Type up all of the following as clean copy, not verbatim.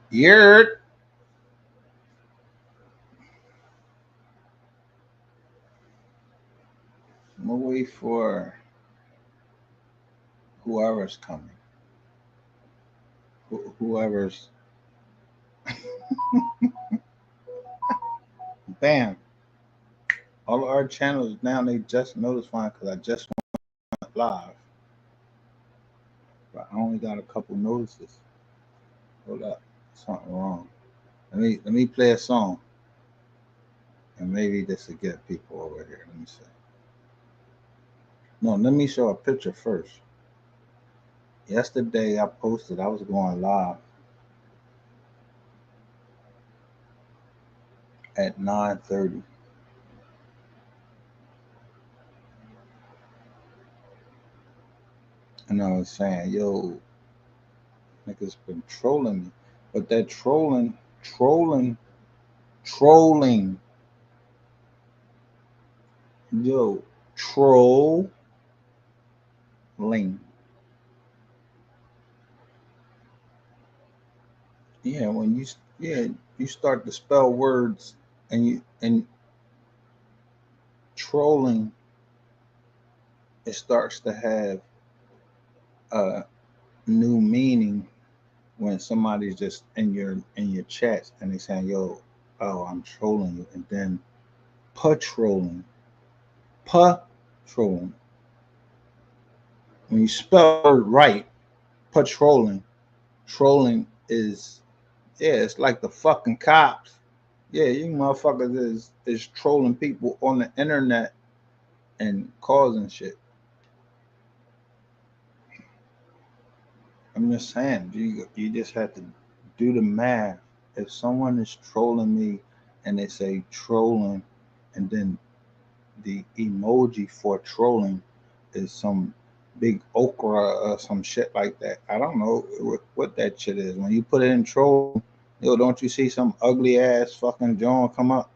You're. I'm gonna wait for whoever's coming. Whoever's. Bam. All of our channels now they just notifying because I just went live, but I only got a couple notices. Hold up, something wrong. Let me play a song, and maybe this will get people over here. Let me see. No, let me show a picture first. Yesterday I posted I was going live at 9:30, and I was saying, "Yo, niggas been trolling me," but that trolling, yo, trolling. Yeah, yeah you start to spell words and trolling, it starts to have a new meaning when somebody's just in your chats and they saying, "Yo, oh, I'm trolling you," and then patrolling, patrolling. When you spell it right, patrolling, trolling is yeah, it's like the fucking cops. Yeah, you motherfuckers is trolling people on the internet and causing shit. I'm just saying, you just have to do the math. If someone is trolling me and they say trolling, and then the emoji for trolling is some big okra or some shit like that. I don't know what that shit is. When you put it in trolling, yo, don't you see some ugly ass fucking John come up?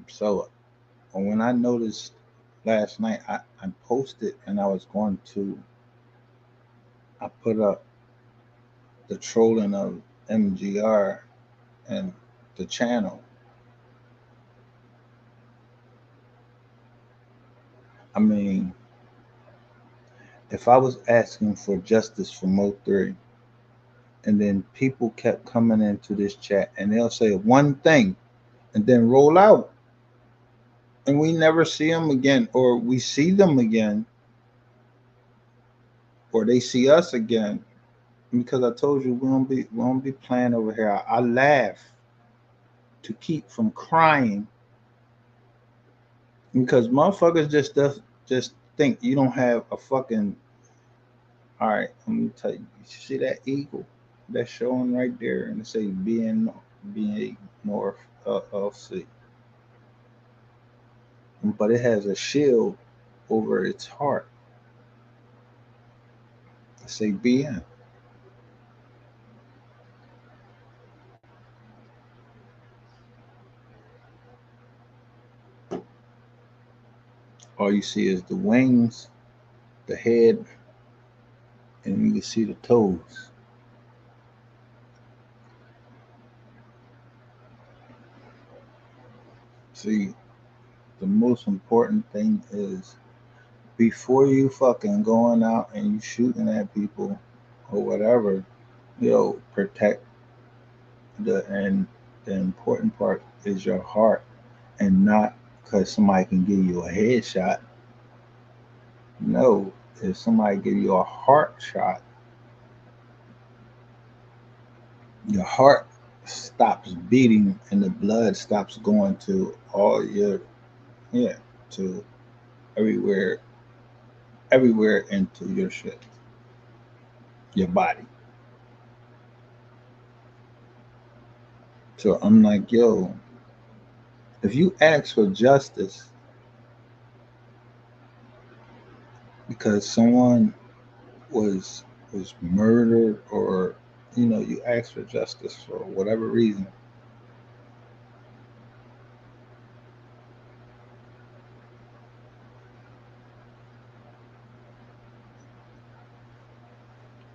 So when I noticed last night, I posted and I put up the trolling of MGR and the channel. I mean, if I was asking for justice for MO3, and then people kept coming into this chat and they'll say one thing and then roll out, and we never see them again, or we see them again, or they see us again, because I told you we don't be playing over here. I laugh to keep from crying because motherfuckers just think you don't have a fucking. All right, let me tell you. You see that eagle that's showing right there, and it say BN North LLC, but it has a shield over its heart. It say BN. All you see is the wings, the head, and you can see the toes. See, the most important thing is before you fucking going out and you shooting at people or whatever, protect and the important part is your heart, and not because somebody can give you a headshot. No, if somebody give you a heart shot, your heart stops beating and the blood stops going to all your yeah to everywhere everywhere into your shit, your body. So I'm like, yo, if you ask for justice because someone was was murdered, or you ask for justice for whatever reason,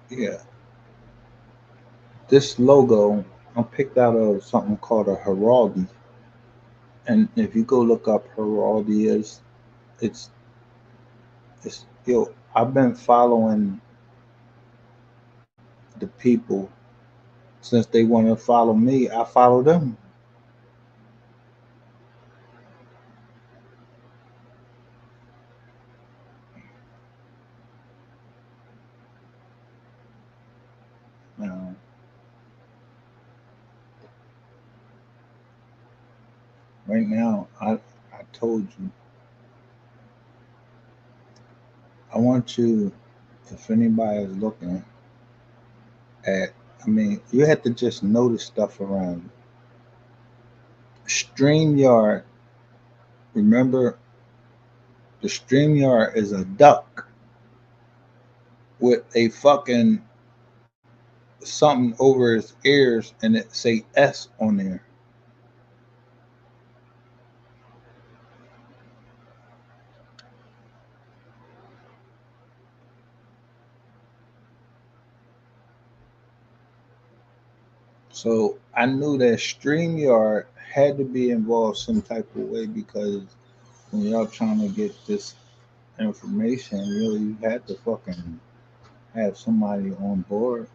Yeah, this logo I picked out of something called a heraldry, and if you go look up heraldry, it's it's yo. I've been following the people since they want to follow me. I follow them. Now, right now, I told you I want you. If anybody is looking at, I mean, you have to just notice stuff around you. StreamYard, remember, the StreamYard is a duck with a fucking something over his ears and it say S on there. So I knew that StreamYard had to be involved some type of way because when y'all trying to get this information, really, you had to fucking have somebody on board.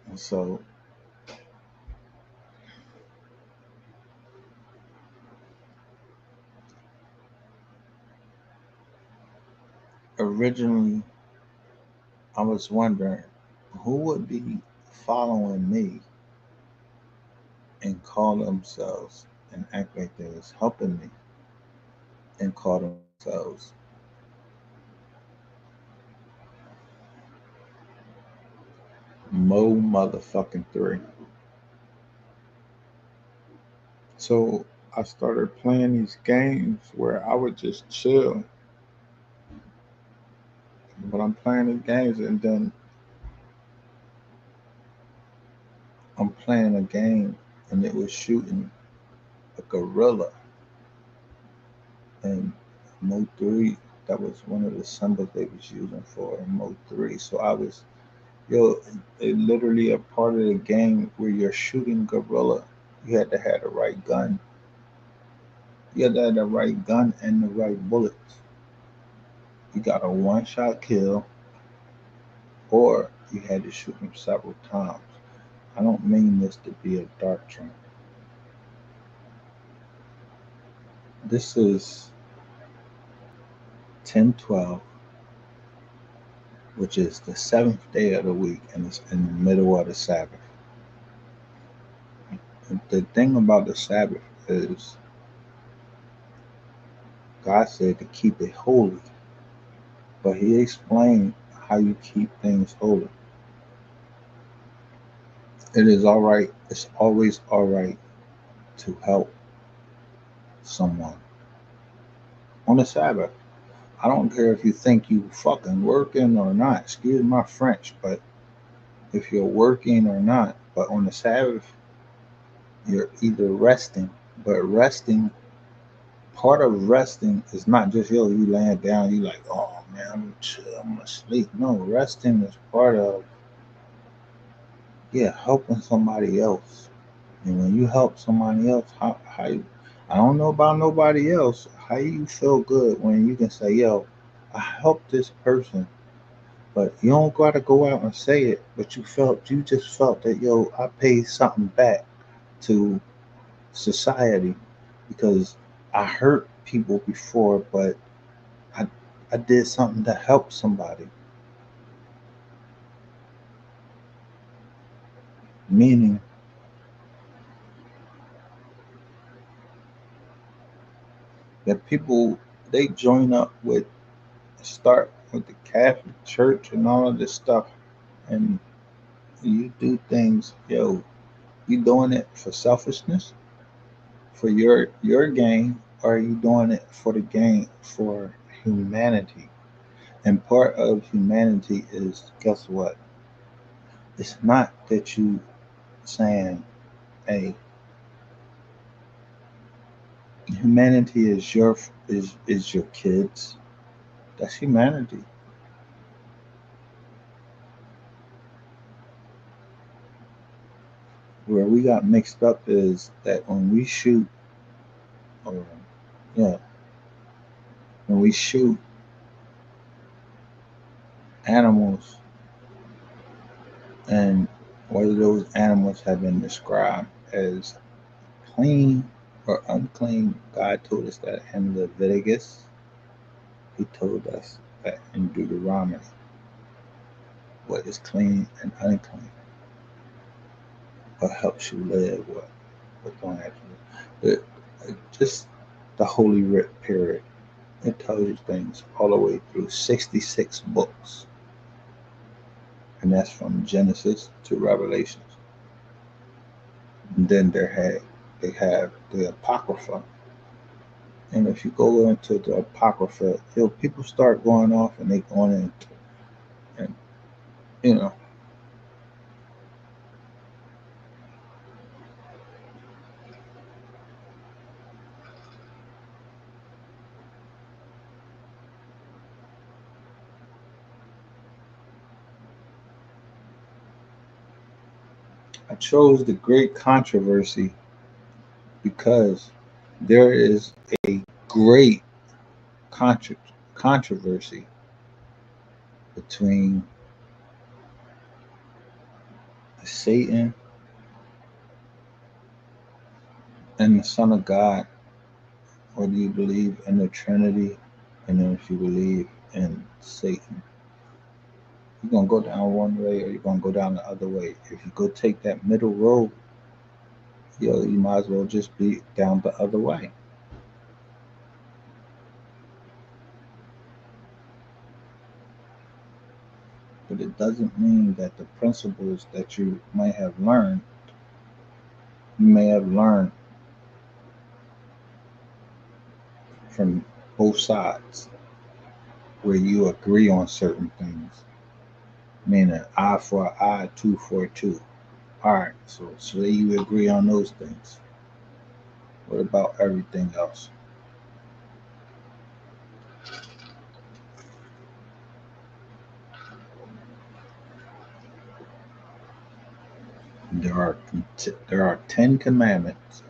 And so originally, I was wondering who would be following me and call themselves and act like they was helping me and call themselves Mo motherfucking 3. So I started playing these games where I would just chill, but I'm playing the games and then I'm playing a game and it was shooting a gorilla and MO3. That was one of the symbols they was using for MO3. So I was, yo, it literally a part of the game where you're shooting gorilla. You had to have the right gun. You had to have the right gun and the right bullets. You got a one shot kill, or you had to shoot him several times. I don't mean this to be a doctrine. This is 10/12, which is the seventh day of the week, and it's in the middle of the Sabbath. The thing about the Sabbath is God said to keep it holy, but He explained how you keep things holy. It is all right, it's always all right to help someone on the Sabbath. I don't care if you think you fucking working or not. Excuse my French, but if you're working or not, but on the Sabbath, you're either resting, but resting, part of resting is not just, yo, you laying down, you like, oh man, I'm chill, I'm gonna sleep. No, resting is part of, yeah, helping somebody else. And when you help somebody else, how you, I don't know about nobody else, how you feel good when you can say, yo, I helped this person, But you don't gotta go out and say it, but you just felt that, yo, I paid something back to society because I hurt people before, but I I did something to help somebody. Meaning that people, they join up with, start with the Catholic Church and all of this stuff, and you do things, yo, you doing it for selfishness, for your gain, or are you doing it for the gain for humanity? And part of humanity is, guess what? It's not that you saying, hey, humanity is your kids. That's humanity. Where we got mixed up is that when we shoot, or yeah, when we shoot animals, and whether those animals have been described as clean or unclean, God told us that in Leviticus. He told us that in Deuteronomy what is clean and unclean, what helps you live, what don't have to live. Just the Holy Writ period. It tells you things all the way through 66 books, and that's from Genesis to Revelations. And then they have the Apocrypha, and if you go into the Apocrypha, people start going off and they going into, and you know, I chose the great controversy because there is a great contra- controversy between Satan and the Son of God, whether you believe in the Trinity, and then if you believe in Satan. You're gonna go down one way or you're gonna go down the other way. If you go take that middle road, yo, you might as well just be down the other way. But it doesn't mean that the principles that you may have learned from both sides, where you agree on certain things. Meaning eye for an eye, tooth for a tooth. All right, so you agree on those things. What about everything else? There are there are 10 commandments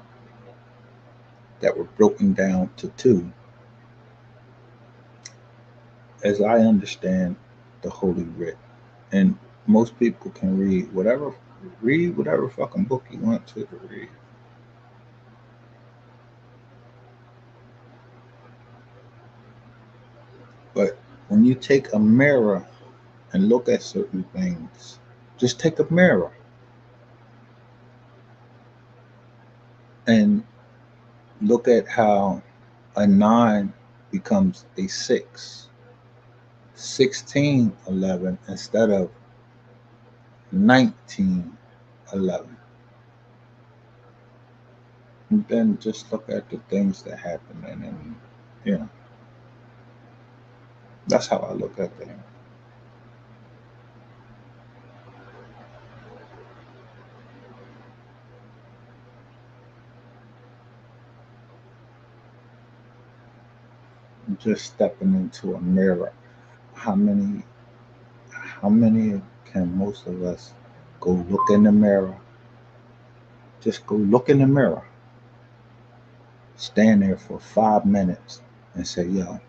that were broken down to two, as I understand the Holy Writ. And most people can read whatever fucking book you want to read. But when you take a mirror and look at certain things, just take a mirror and look at how a 9 becomes a 6, 1611 instead of 1911. And then just look at the things that happen, and then, you know, that's how I look at things. Just stepping into a mirror. How many how many can most of us go look in the mirror? Just go look in the mirror. Stand there for 5 minutes and say, yo,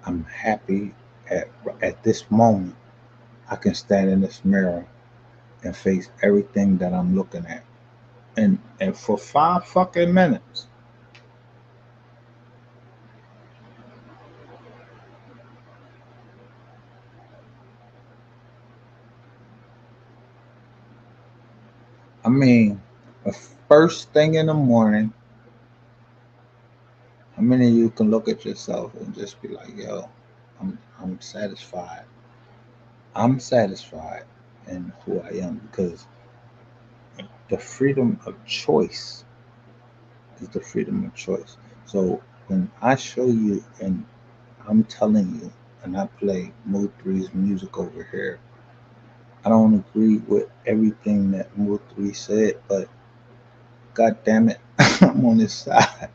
I'm happy at this moment. I can stand in this mirror and face everything that I'm looking at. And for 5 fucking minutes. I mean, the first thing in the morning, how many of you can look at yourself and just be like, yo, I'm satisfied. I'm satisfied in who I am because the freedom of choice is the freedom of choice. So when I show you and I'm telling you and I play MO3's music over here, I don't agree with everything that MO3 said, but god damn it, I'm on his side.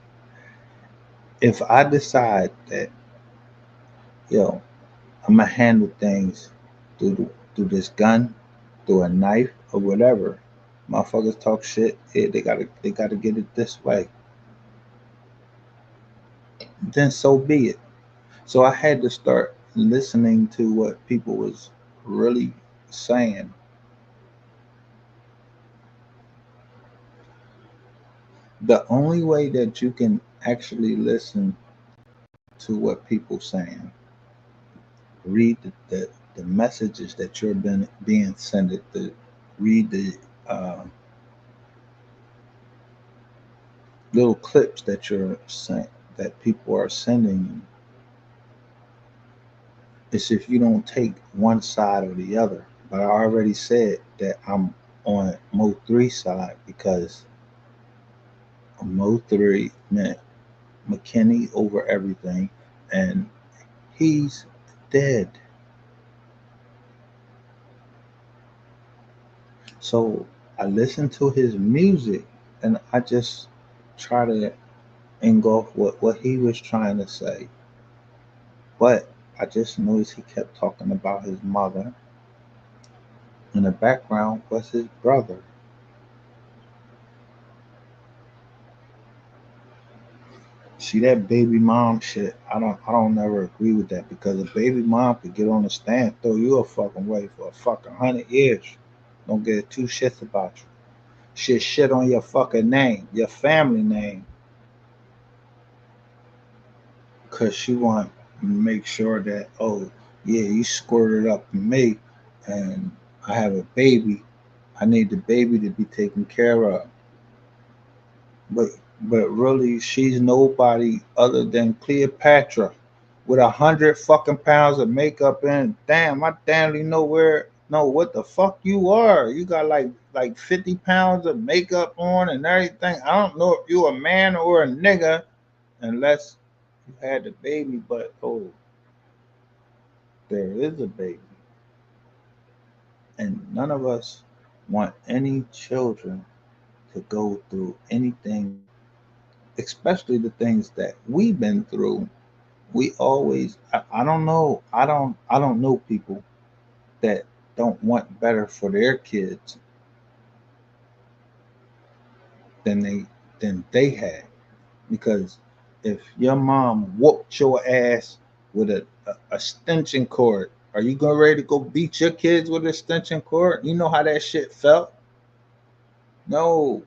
If I decide that, yo, I'm gonna handle things through this gun, through a knife or whatever. Motherfuckers talk shit. They gotta get it this way. Then so be it. So I had to start listening to what people was really saying. The only way that you can actually listen to what people saying, read the messages that you're being sent, read the uh, little clips that you're sent that people are sending you. It's if you don't take one side or the other. But I already said that I'm on Mo3 side because Mo3 meant McKinney over everything, and he's dead. So I listen to his music and I just try to engulf what he was trying to say. But I just noticed he kept talking about his mother. In the background was his brother. See that baby mom shit? I don't never agree with that because a baby mom could get on the stand, throw you a fucking way for a fucking 100 years. Don't get two shits about you. Shit on your fucking name, your family name, cause she want to make sure that, oh yeah, you squirted up in me and I have a baby. I need the baby to be taken care of. But but really she's nobody other than Cleopatra with 100 fucking pounds of makeup in. Damn, I damn know what the fuck you are. You got like 50 pounds of makeup on and everything. I don't know if you a man or a nigga unless you had the baby, but oh, there is a baby. And none of us want any children to go through anything, especially the things that we've been through. We always I don't know. I don't know people that don't want better for their kids than they had. Because if your mom whooped your ass with a extension cord, are you going ready to go beat your kids with an extension cord? You know how that shit felt? No.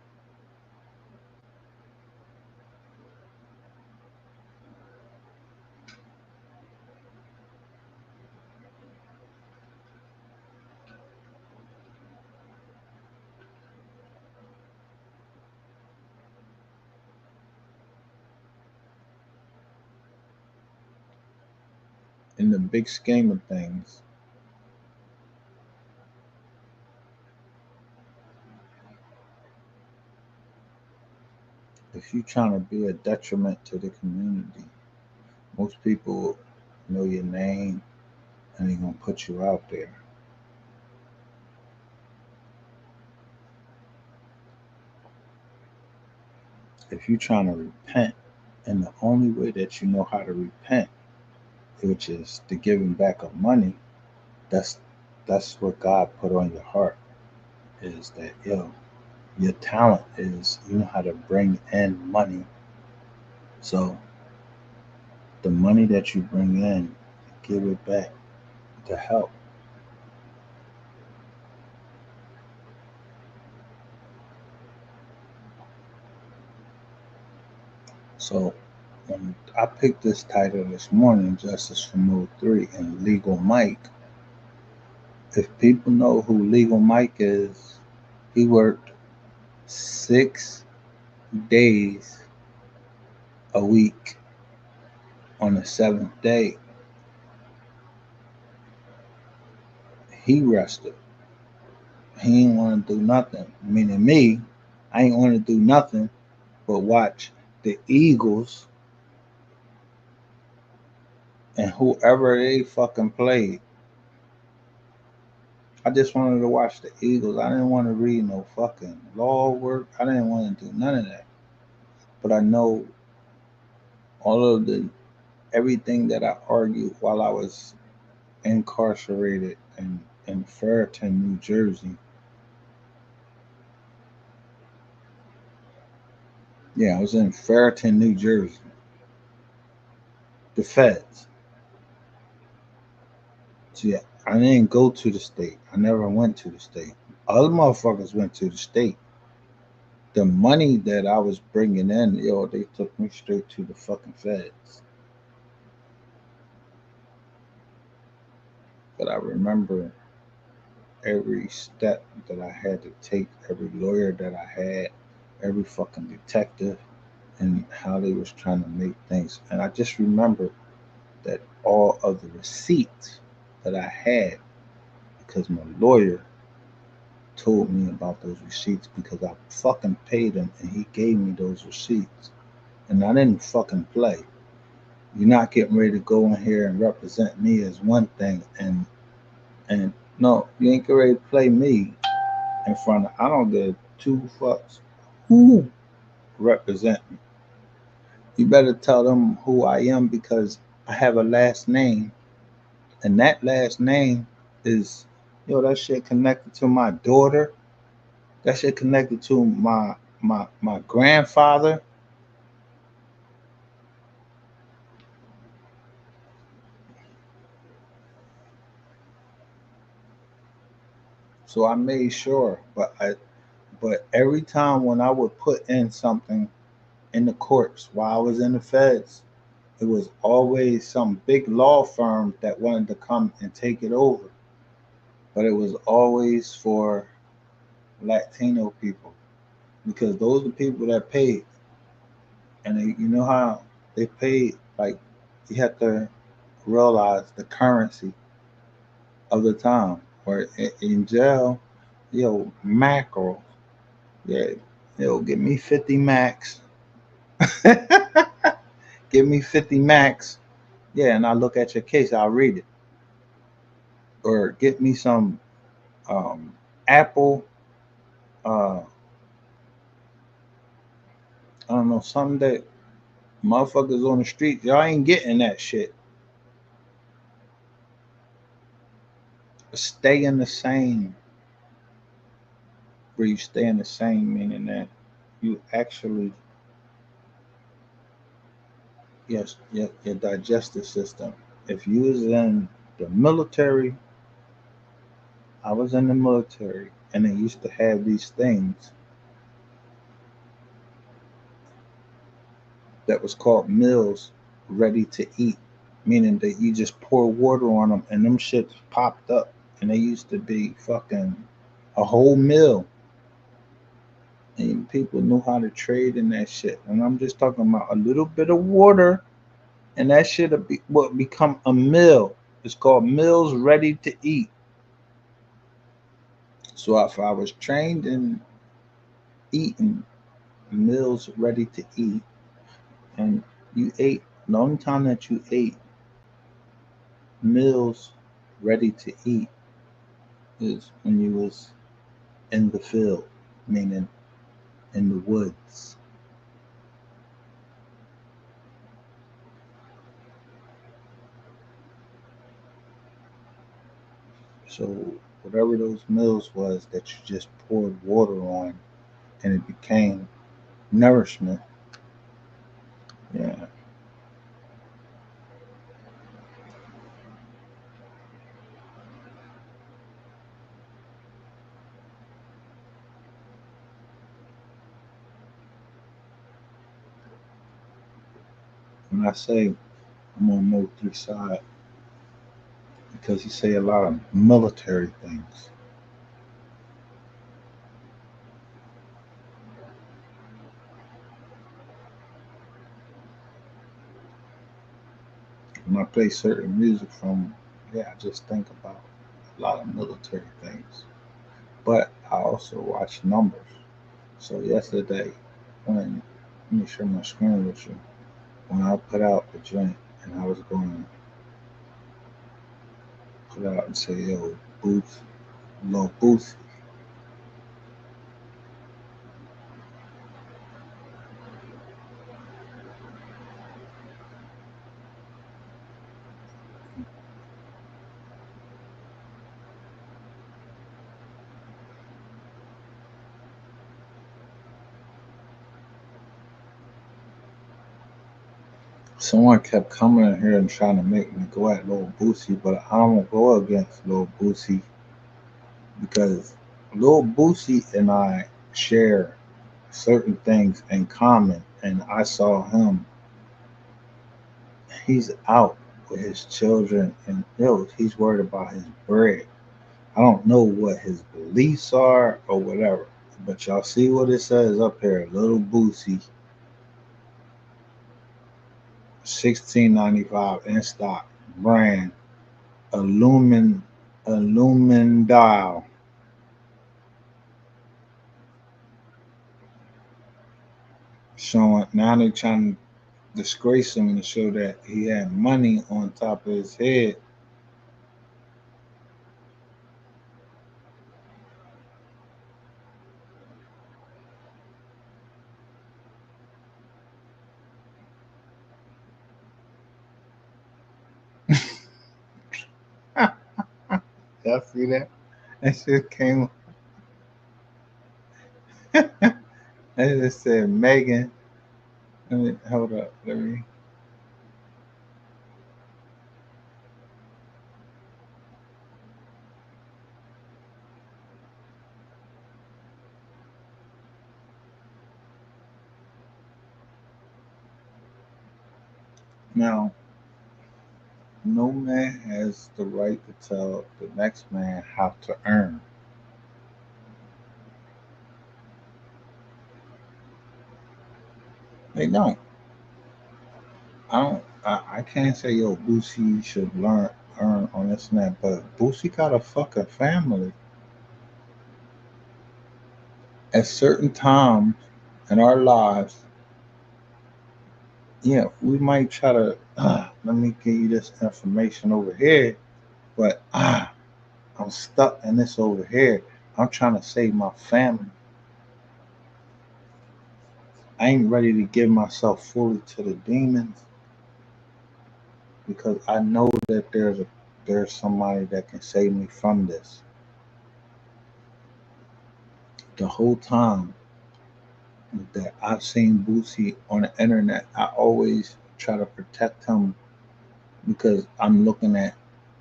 In the big scheme of things, if you're trying to be a detriment to the community, most people know your name and they're going to put you out there. If you're trying to repent, and the only way that you know how to repent, which is the giving back of money, that's that's what God put on your heart. Is that your talent is you know how to bring in money. So the money that you bring in, give it back to help. So when I picked this title this morning, Justice from MO3 and Legal Mike, if people know who Legal Mike is, he worked 6 days a week. On the seventh day, he rested. He ain't want to do nothing. Meaning me, I ain't want to do nothing but watch the Eagles and whoever they fucking played. I just wanted to watch the Eagles. I didn't want to read no fucking law work. I didn't want to do none of that. But I know all of the everything that I argued while I was incarcerated in Ferriton, New Jersey. Yeah, I was in Ferriton, New Jersey. The feds. So yeah, I didn't go to the state. I never went to the state. Other motherfuckers went to the state. The money that I was bringing in, they took me straight to the fucking feds. But I remember every step that I had to take, every lawyer that I had, every fucking detective, and how they was trying to make things. And I just remember that all of the receipts that I had, because my lawyer told me about those receipts because I fucking paid him and he gave me those receipts. And I didn't fucking play. You're not getting ready to go in here and represent me as one thing and no, you ain't getting ready to play me in front of I don't give two fucks who represent me. You better tell them who I am because I have a last name and that last name is that shit connected to my daughter. That shit connected to my grandfather. So I made sure, but every time when I would put in something in the courts while I was in the feds, it was always some big law firm that wanted to come and take it over. But it was always for Latino people because those are the people that paid, and you know how they paid. Like you have to realize the currency of the time. Or in jail, mackerel. Yeah, give me 50 max. Give me 50 max. Yeah, and I look at your case, I'll read it. Or get me some apple, I don't know, something that motherfuckers on the street, y'all ain't getting that shit. Stay in the same, where you stay in the same, meaning that you actually, yes, your digestive system. If you was in the military, I was in the military, and they used to have these things that was called meals ready to eat, meaning that you just pour water on them and them shits popped up, and they used to be fucking a whole meal. And people knew how to trade in that shit. And I'm just talking about a little bit of water, and that shit would become a meal. It's called meals ready to eat. So if I was trained in eating meals ready to eat, and you ate, the only time that you ate meals ready to eat is when you was in the field, meaning in the woods. So whatever those meals was that you just poured water on and it became nourishment. Yeah. When I say I'm on MO3 side, because he say a lot of military things. When I play certain music from, yeah, I just think about a lot of military things. But I also watch numbers. So yesterday, when let me share my screen with you. When I put out the joint and I was going to put out and say, yo, Booth, Lil Booth. Someone kept coming in here and trying to make me go at Lil Boosie, but I don't go against Lil Boosie because Lil Boosie and I share certain things in common, and I saw him. He's out with his children, and yo, he's worried about his bread. I don't know what his beliefs are or whatever, but y'all see what it says up here, Little Boosie, 16.95 in stock, brand, Illumin dial, showing now they trying to disgrace him and show that he had money on top of his head. Y'all see that? That shit came. It just said Megan. Let me hold up. Let me. Now, no man has the right to tell the next man how to earn. They don't. I don't. I can't say yo Boosie should learn earn on this and that, but Boosie got a fucking family. At certain times in our lives, yeah, we might try to let me give you this information over here, but I'm stuck in this over here. I'm trying to save my family. I ain't ready to give myself fully to the demons because I know that there's somebody that can save me from this. The whole time that I've seen Boosie on the internet, I always try to protect him because I'm looking at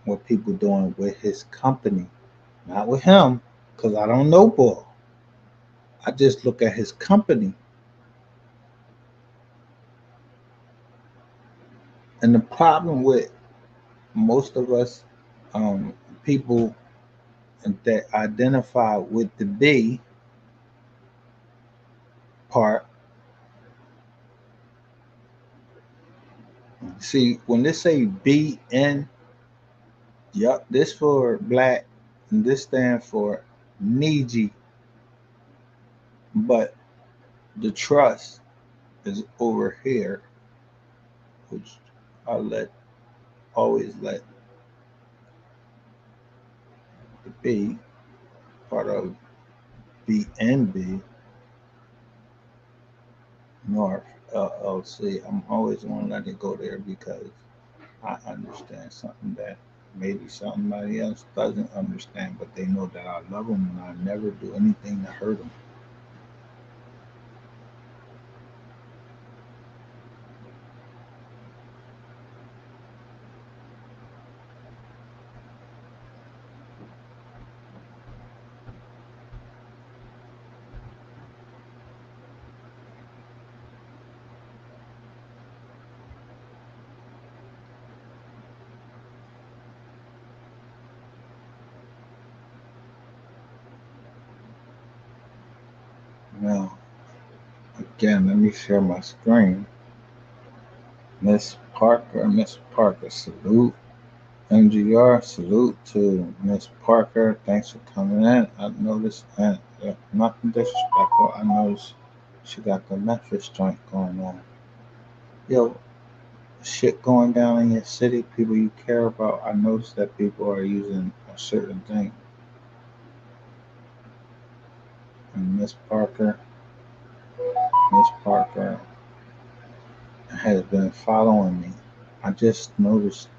what people doing with his company, not with him, because I don't know ball. I just look at his company, and the problem with most of us um, people that identify with the B part. See, when they say BN, yup, this for black, and this stand for Niji, but the trust is over here, which I always let the B part of BNB North LLC. I'm always want to let it go there because I understand something that maybe somebody else doesn't understand, but they know that I love them and I never do anything to hurt them. Now, again, let me share my screen. Miss Parker, salute. MGR, salute to Miss Parker. Thanks for coming in. I noticed, and nothing disrespectful, I noticed she got the Memphis joint going on. Yo, shit going down in your city, people you care about. I noticed that people are using a certain thing. And Miss Parker has been following me. I just noticed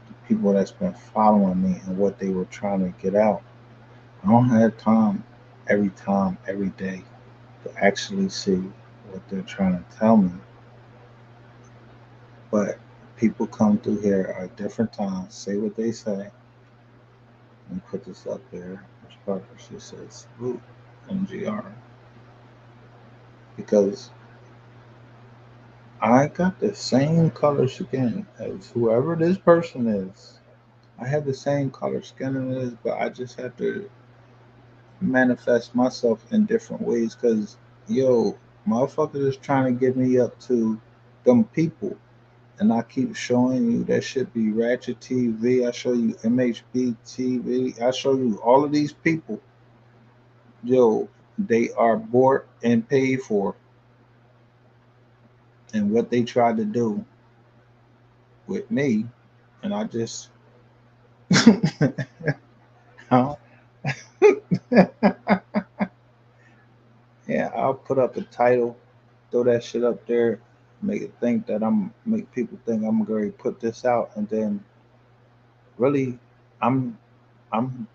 the people that's been following me and what they were trying to get out. I don't have time, every day to actually see what they're trying to tell me. But people come through here at different times, say what they say. Let me put this up there. Miss Parker, she says, "Ooh, MGR," because I got the same color skin as whoever this person is. I have the same color skin as, but I just have to manifest myself in different ways. Cause yo, motherfuckers is trying to get me up to them people, and I keep showing you that should be Ratchet TV. I show you MHB TV. I show you all of these people. Yo, they are bought and paid for, and what they tried to do with me, and I just, yeah, I'll put up a title, throw that shit up there, make people think I'm going to put this out, and then really, I'm I'm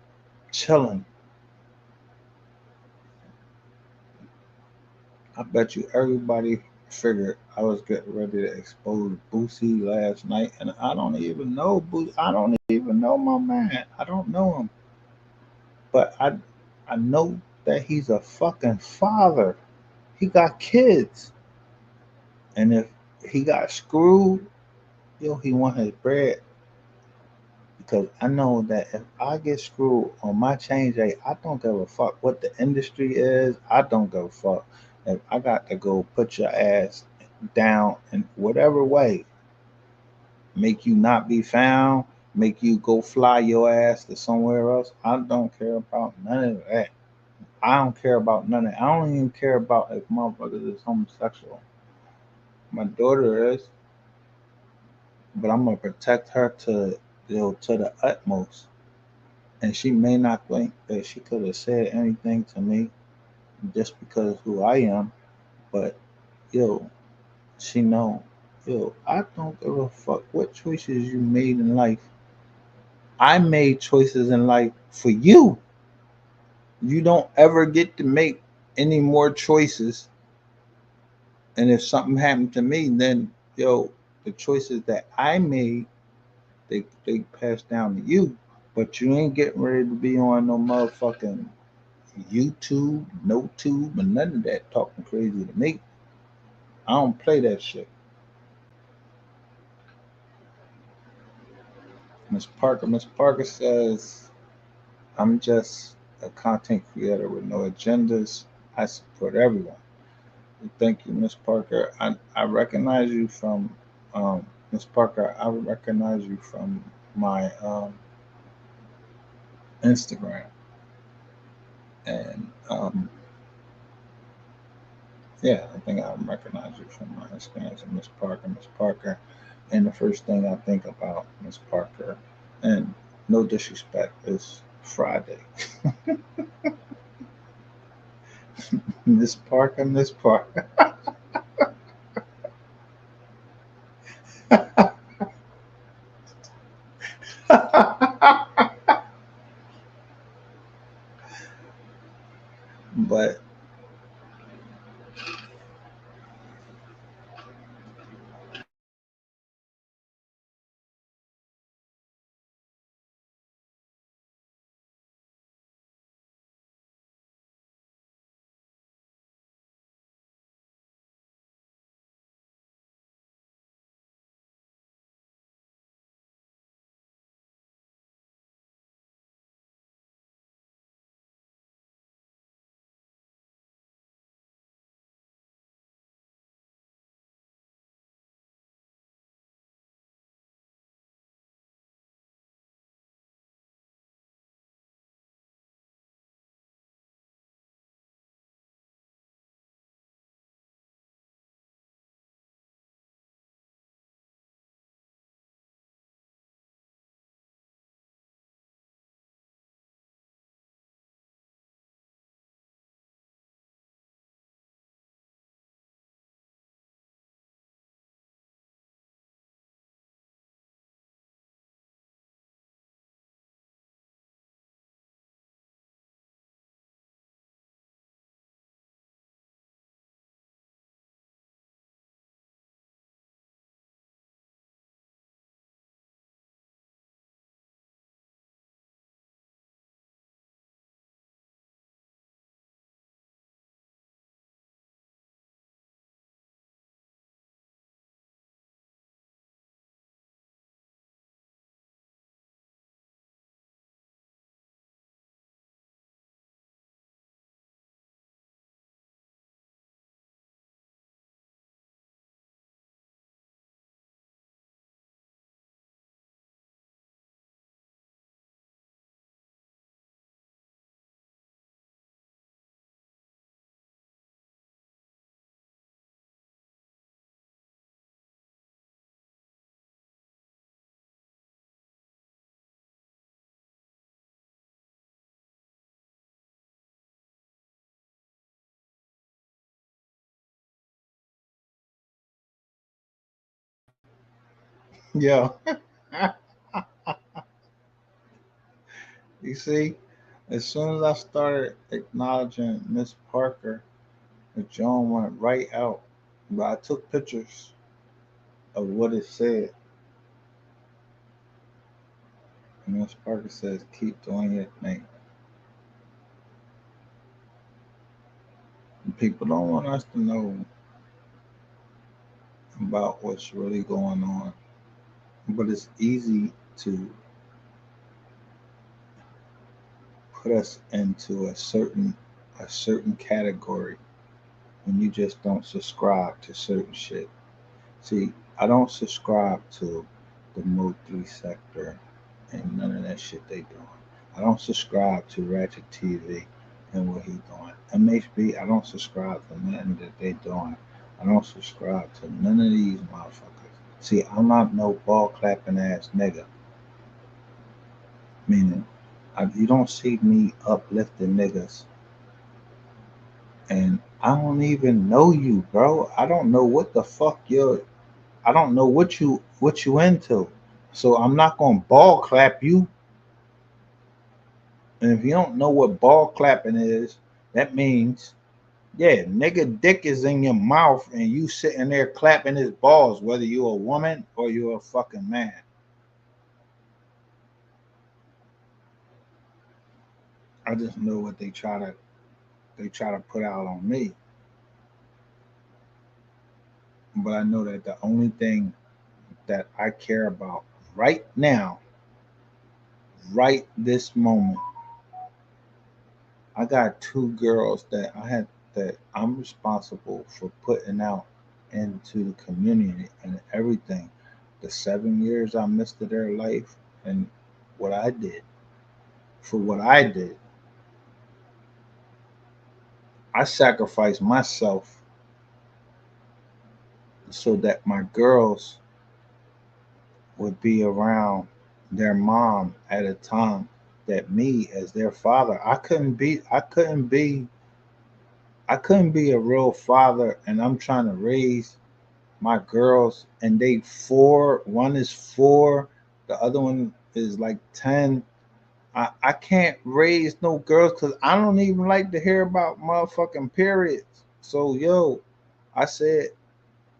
chilling. I bet you everybody figured I was getting ready to expose Boosie last night, and I don't even know Boosie. I don't even know my man. I don't know him, but I know that he's a fucking father. He got kids, and if he got screwed, yo, he want his bread. Because I know that if I get screwed on my change rate, I don't give a fuck what the industry is. I don't give a fuck. If I got to go put your ass down in whatever way, make you not be found, make you go fly your ass to somewhere else, I don't care about none of that. I don't care about none of that. I don't even care about if motherfuckers is homosexual. My daughter is, but I'm gonna protect her to to the utmost. And she may not think that she could have said anything to me just because of who I am, but yo, she know, yo, I don't give a fuck what choices you made in life. I made choices in life for you. You don't ever get to make any more choices. And if something happened to me, then yo, the choices that I made, they pass down to you. But you ain't getting ready to be on no motherfucking YouTube, no tube, and none of that talking crazy to me. I don't play that shit. Miss Parker says, I'm just a content creator with no agendas. I support everyone. Thank you, Miss Parker. I recognize you from Miss Parker. I recognize you from my Instagram, and yeah, I think I recognize you from my experience with Miss Parker. Miss Parker, and the first thing I think about Miss Parker, and no disrespect, is Friday. Miss Parker, Miss Parker. But Yo, you see, as soon as I started acknowledging Miss Parker, the John went right out. But I took pictures of what it said. And Miss Parker says, keep doing your thing. And people don't want us to know about what's really going on. But it's easy to put us into a certain category when you just don't subscribe to certain shit. See, I don't subscribe to the MO3 sector and none of that shit they doing. I don't subscribe to Ratchet TV and what he doing. MHB, I don't subscribe to nothing that they doing. I don't subscribe to none of these motherfuckers. See, I'm not no ball clapping ass nigga. Meaning, you don't see me uplifting niggas, and I don't even know you, bro. I don't know what the fuck you're. I don't know what you into. So I'm not gonna ball clap you. And if you don't know what ball clapping is, that means, yeah, nigga dick is in your mouth and you sitting there clapping his balls, whether you're a woman or you're a fucking man. I just know what they try to put out on me. But I know that the only thing that I care about right now, right this moment, I got two girls that I'm responsible for putting out into the community and everything. The 7 years I missed of their life and what I did. For what I did, I sacrificed myself so that my girls would be around their mom at a time that me as their father, I couldn't be a real father, and I'm trying to raise my girls and they four, one is four, the other one is like 10. I can't raise no girls because I don't even like to hear about motherfucking periods. So yo, I said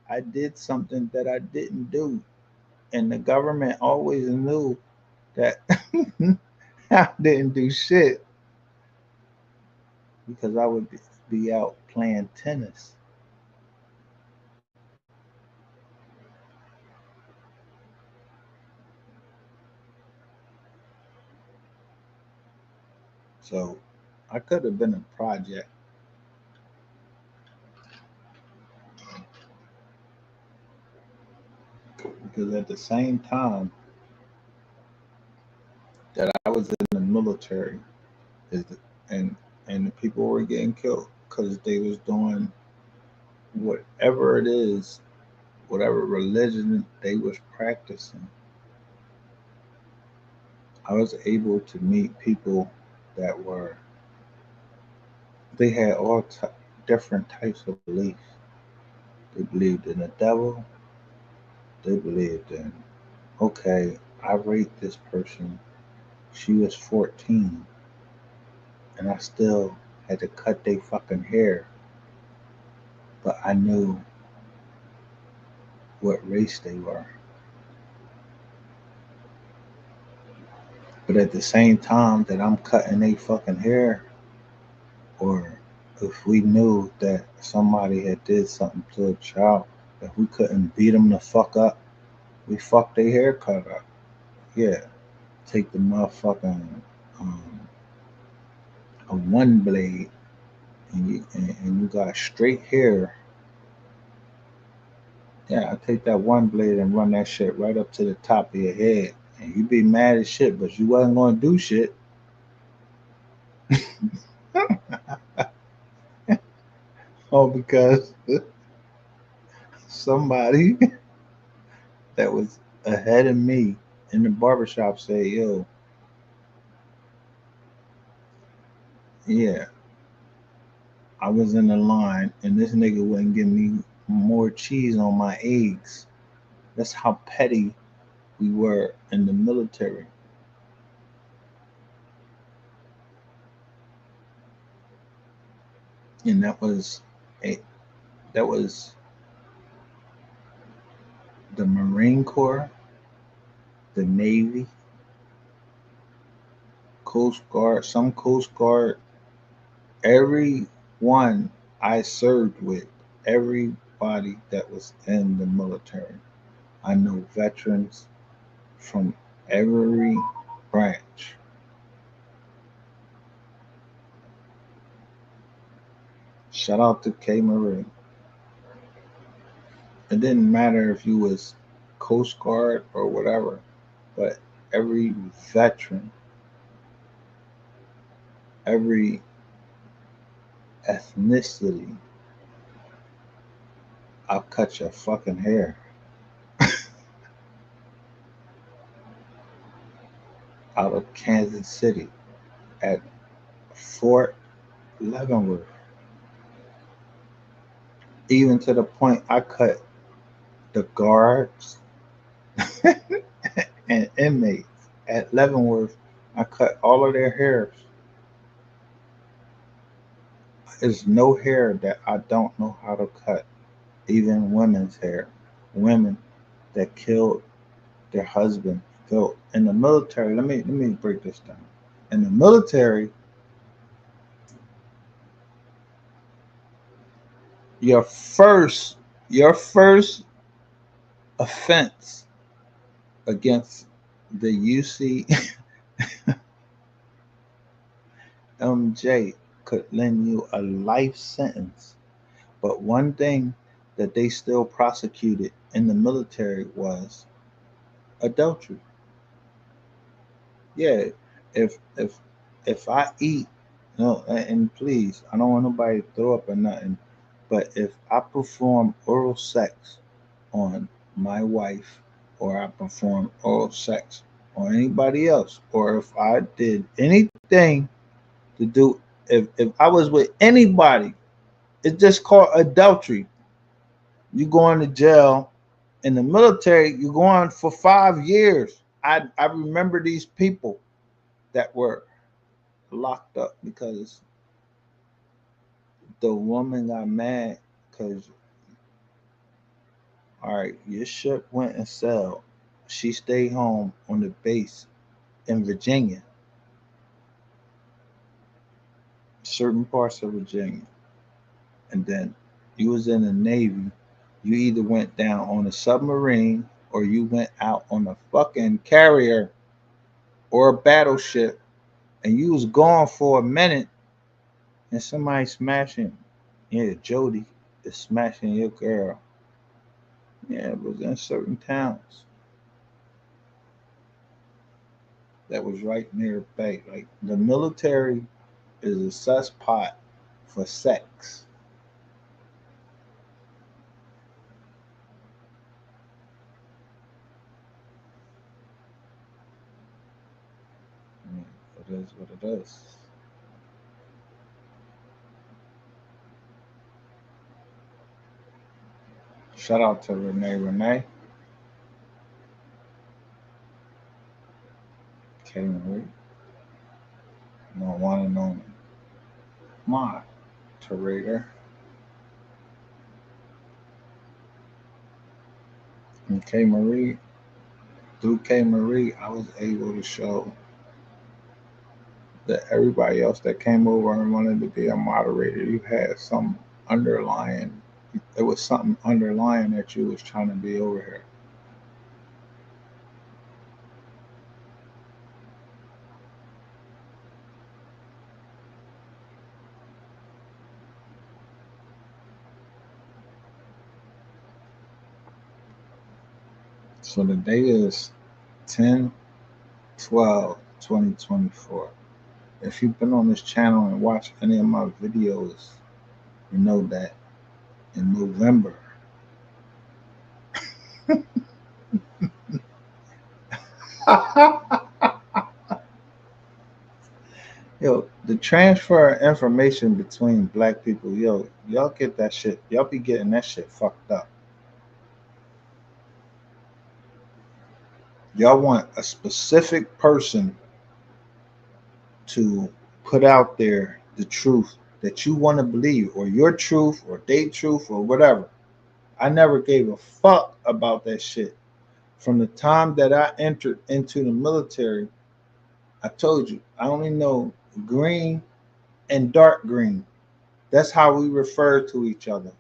I did something that I didn't do, and the government always knew that I didn't do shit because I would be out playing tennis. So I could have been a project because at the same time that I was in the military, is the, and the people were getting killed because they was doing whatever it is, whatever religion they was practicing. I was able to meet people that were they had different types of beliefs. They believed in the devil. They believed in, okay, I raped this person. She was 14, and I still had to cut their fucking hair, but I knew what race they were. But at the same time that I'm cutting their fucking hair, or if we knew that somebody had did something to a child, if we couldn't beat them the fuck up, we fucked their haircut up. Yeah, take the motherfucking um, a one blade, and you got straight hair. Yeah, I take that one blade and run that shit right up to the top of your head, and you be mad as shit, but you wasn't gonna do shit. All because somebody that was ahead of me in the barbershop said, yo, yeah, I was in the line and this nigga wouldn't give me more cheese on my eggs. That's how petty we were in the military. And a that was the Marine Corps, the Navy, Coast Guard, some Coast Guard, every one I served with, everybody that was in the military. I know veterans from every branch. Shout out to K Marie. It didn't matter if you was Coast Guard or whatever, but every veteran, every ethnicity, I'll cut your fucking hair out of Kansas City at Fort Leavenworth. Even to the point I cut the guards and inmates at Leavenworth. I cut all of their hairs. There's no hair that I don't know how to cut. Even women's hair. Women that killed their husband. So in the military, let me break this down. In the military, your first offense against the UCMJ could lend you a life sentence. But one thing that they still prosecuted in the military was adultery. Yeah, if if I eat, no, and please, I don't want nobody to throw up or nothing, but if I perform oral sex on my wife, or I perform oral sex on anybody else, or if I did anything to do, if I was with anybody, it's just called adultery. You going to jail. In the military, you're going for 5 years. I remember these people that were locked up because the woman got mad because, all right, your ship went and sailed. She stayed home on the base in Virginia, certain parts of Virginia. And then you was in the Navy. You either went down on a submarine or you went out on a fucking carrier or a battleship, and you was gone for a minute and somebody smashing. Yeah, Jody is smashing your girl. Yeah, it was in certain towns that was right near Bay. Like the military is a cesspot for sex. It is what it is. Shout out to Renee, K Marie, no one and only moderator, and K Marie. Through K Marie, I was able to show that everybody else that came over and wanted to be a moderator, you had some underlying. There was something underlying that you was trying to be over here. So the date is 10/12/2024. If you've been on this channel and watched any of my videos, you know that in November, yo, the transfer of information between black people, yo, y'all get that shit. Y'all be getting that shit fucked up. Y'all want a specific person to put out there the truth that you want to believe, or your truth, or their truth, or whatever. I never gave a fuck about that shit. From the time that I entered into the military, I told you, I only know green and dark green. That's how we refer to each other.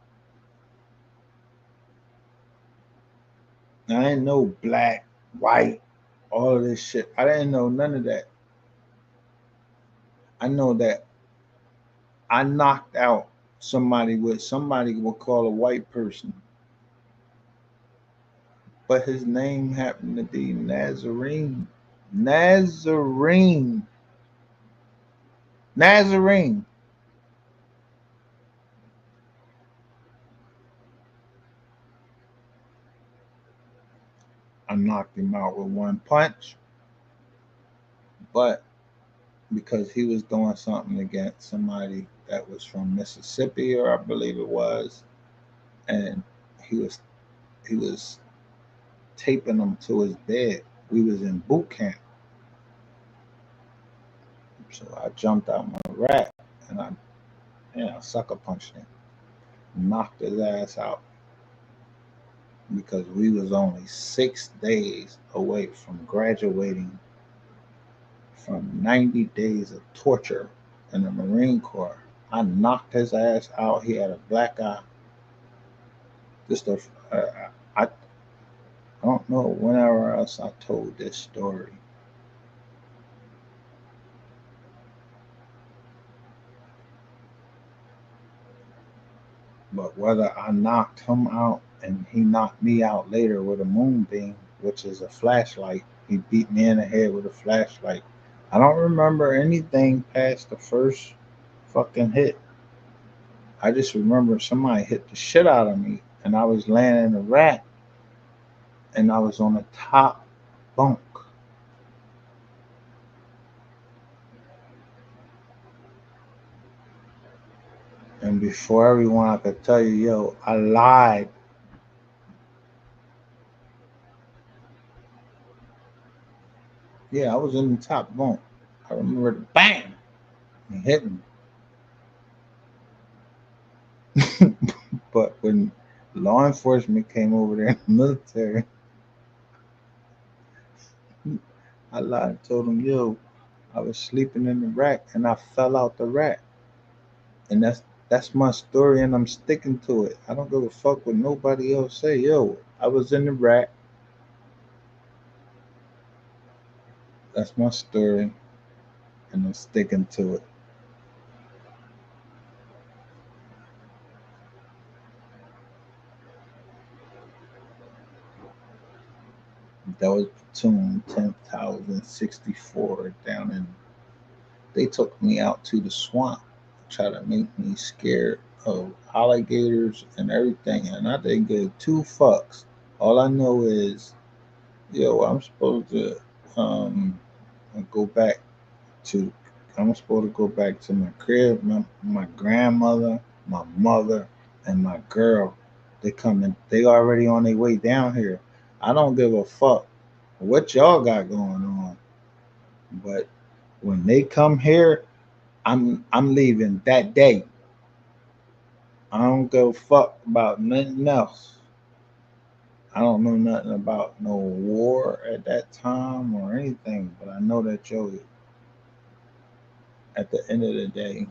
I didn't know black, white, all of this shit. I didn't know none of that. I know that I knocked out somebody would call a white person, but his name happened to be Nazarene. Nazarene. Nazarene. I knocked him out with one punch, but because he was doing something against somebody that was from Mississippi, or I believe it was, and he was he was taping him to his bed. We was in boot camp, so I jumped out my rack and I sucker punched him, knocked his ass out because we was only 6 days away from graduating from 90 days of torture in the Marine Corps. I knocked his ass out. He had a black eye. Just a, I don't know whenever else I told this story. But whether I knocked him out and he knocked me out later with a moonbeam, which is a flashlight, he beat me in the head with a flashlight. I don't remember anything past the first fucking hit. I just remember somebody hit the shit out of me and I was laying in the rack and I was on the top bunk. And before everyone, I could tell you, yo, I lied. Yeah, I was in the top bunk. I remember the bang, it hit me. But when law enforcement came over there in the military, I lied and told them, yo, I was sleeping in the rack and I fell out the rack. And that's my story and I'm sticking to it. I don't give a fuck what nobody else say. Yo, I was in the rack. That's my story and I'm sticking to it. That was platoon 10,064 down in. They took me out to the swamp, try to make me scared of alligators and everything, and I didn't give two fucks. All I know is, yo, I'm supposed to um go back to. I'm supposed to go back to my crib. My grandmother, my mother, and my girl. They coming. They already on their way down here. I don't give a fuck what y'all got going on. But when they come here, I'm leaving that day. I don't give a fuck about nothing else. I don't know nothing about no war at that time or anything, but I know that yo, at the end of the day,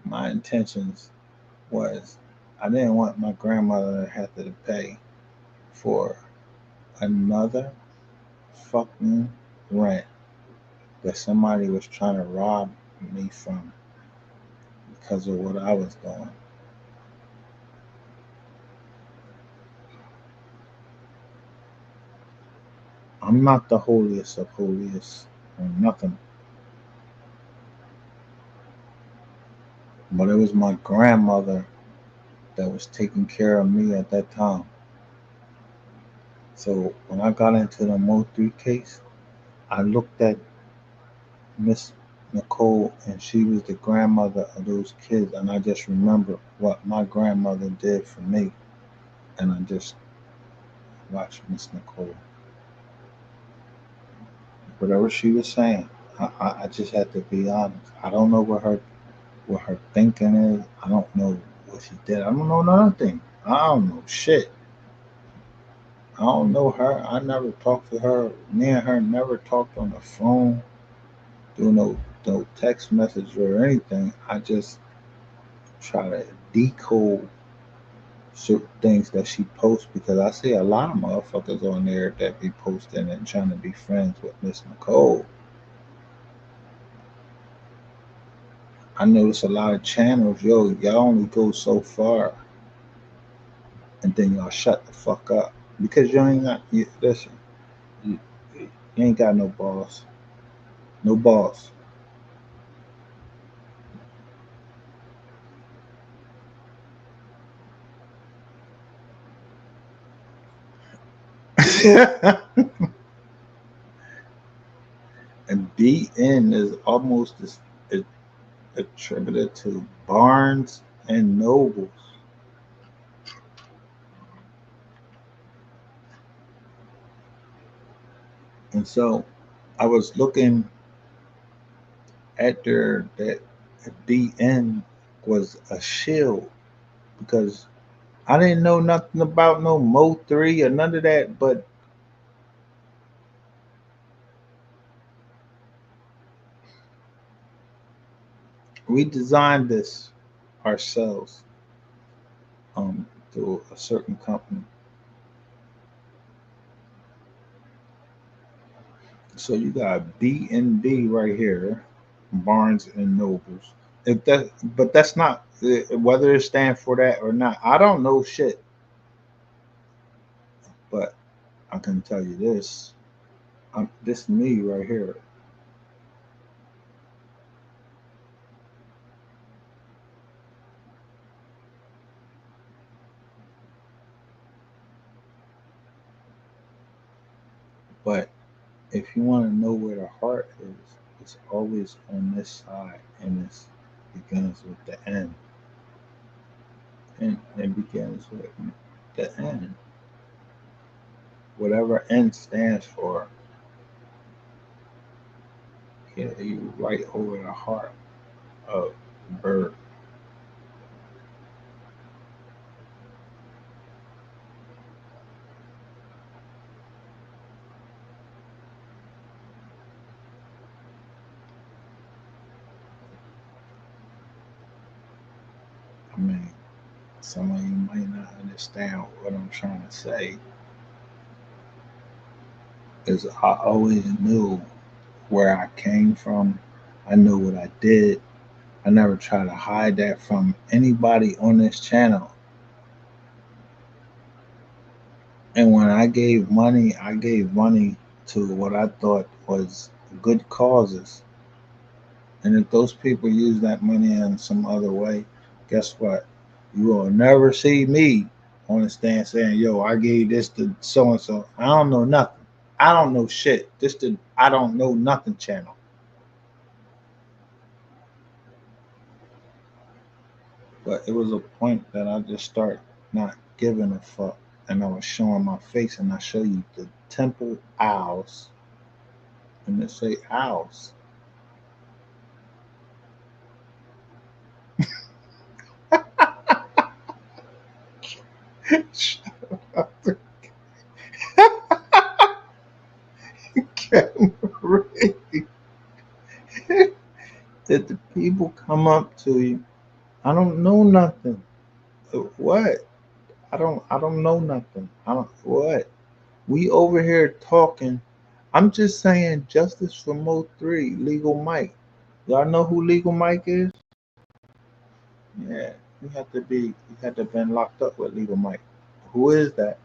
my intentions was I didn't want my grandmother to have to pay for another fucking rent that somebody was trying to rob me from because of what I was doing. I'm not the holiest of holiest or nothing, but it was my grandmother that was taking care of me at that time. So when I got into the MO3 case, I looked at Miss Nicole and she was the grandmother of those kids, and I just remember what my grandmother did for me, and I just watched Miss Nicole. whatever she was saying, I just had to be honest. I don't know what her thinking is. I don't know what she did. I don't know nothing. I don't know shit. I don't know her. I never talked to her. Me and her never talked on the phone, do no text message or anything. I just try to decode certain things that she posts because I see a lot of motherfuckers on there that be posting and trying to be friends with Miss Nicole. I notice a lot of channels, y'all only go so far and then y'all shut the fuck up because you ain't got listen, you, you ain't got no boss, no boss. And BN is almost attributed to Barnes and Nobles. And so I was looking at their that BN was a shield because I didn't know nothing about no MO3 or none of that, but we designed this ourselves through a certain company. So you got B&B right here, Barnes and Nobles. If that, but that's not whether it stands for that or not. I don't know shit, but I can tell you this. This me right here. But if you want to know where the heart is, it's always on this side, and it begins with the N, and it begins with the N. Whatever N stands for, yeah, you right over the heart of the bird. I mean, some of you might not understand what I'm trying to say, is I always knew where I came from. I knew what I did. I never try to hide that from anybody on this channel. And when I gave money to what I thought was good causes. And if those people use that money in some other way, guess what? You will never see me on the stand saying, yo, I gave this to so and so. I don't know nothing. I don't know shit. This the I don't know nothing channel. But it was a point that I just start not giving a fuck. And I was showing my face and I show you the temple owls and they say owls. Did the people come up to you? I don't know nothing. What? I don't know nothing. I don't what? We over here talking. I'm just saying justice for Mo3, Legal Mike. Y'all know who Legal Mike is? Yeah. You had to have been locked up with Legal Mike. Who is that?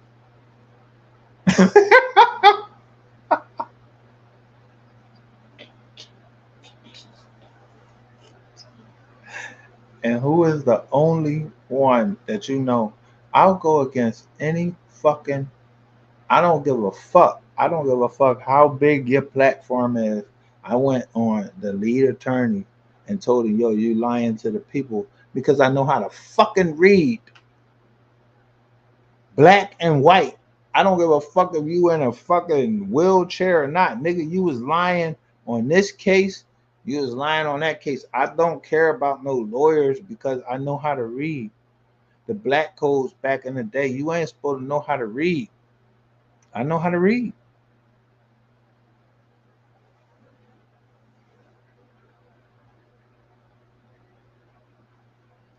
And who is the only one that you know? I'll go against any fucking I don't give a fuck. I don't give a fuck how big your platform is. I went on the lead attorney and told him, yo, you lying to the people because I know how to fucking read black and white. I don't give a fuck if you in a fucking wheelchair or not, nigga. You was lying on this case. You was lying on that case. I don't care about no lawyers because I know how to read. The black codes back in the day, you ain't supposed to know how to read. I know how to read.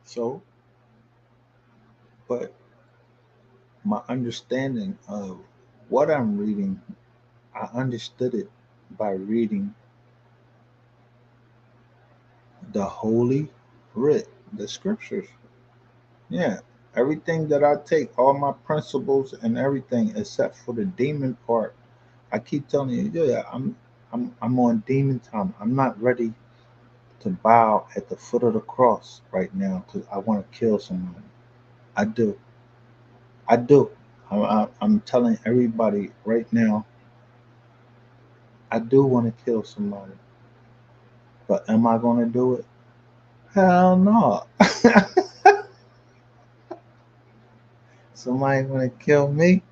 So, but my understanding of what I'm reading, I understood it by reading the holy writ, the scriptures. Yeah. Everything that I take, all my principles and everything, except for the demon part, I keep telling you, yeah, I'm on demon time. I'm not ready to bow at the foot of the cross right now because I want to kill someone. I do. I do. I'm telling everybody right now, I do want to kill somebody. But am I going to do it? Hell no. Somebody want to kill me?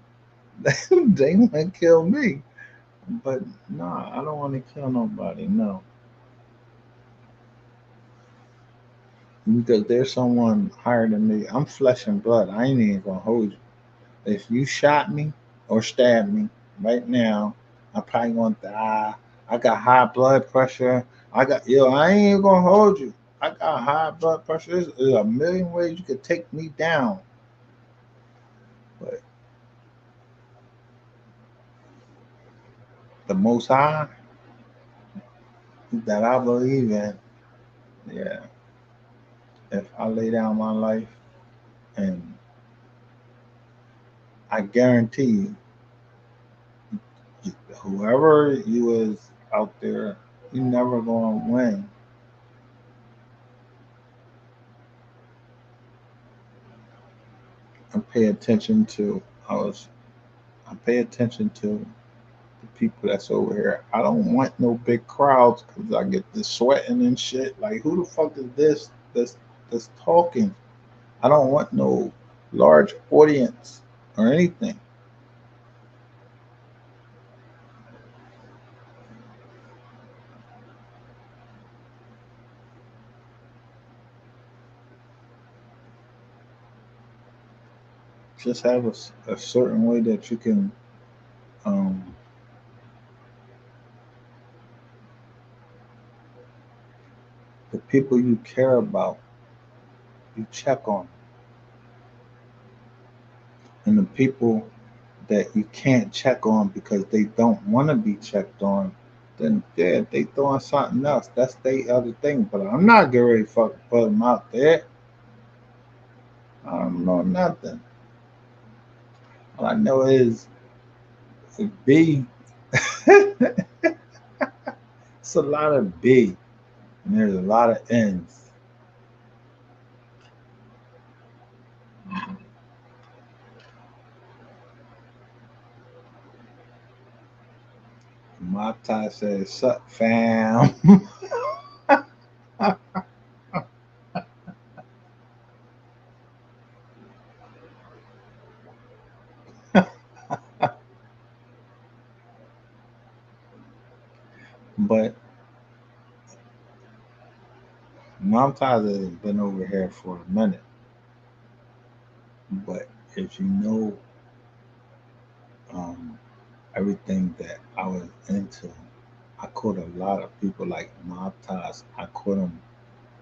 They want to kill me. But no, I don't want to kill nobody. No. Because there's someone higher than me. I'm flesh and blood. I ain't even going to hold you. If you shot me or stabbed me right now, I'm probably going to die. I got high blood pressure. I ain't even going to hold you. I got high blood pressure. There's a million ways you could take me down. But the most high that I believe in, yeah, if I lay down my life and I guarantee you, whoever you is out there, you never gonna win. I pay attention to I was I pay attention to the people that's over here. I don't want no big crowds because I get the sweating and shit. Like who the fuck is this that's talking? I don't want no large audience or anything. Just have a certain way that you can um, the people you care about, you check on, and the people that you can't check on because they don't want to be checked on, then yeah, they throwing something else. That's the other thing. But I'm not getting ready to fucking put them out there. I don't know nothing. All I know is B. It's a lot of B, and there's a lot of N's. My tie says, "Sup, fam." But Mom Tyler has been over here for a minute. But if you know um, everything that I was into, I caught a lot of people like Mob Ties. I caught them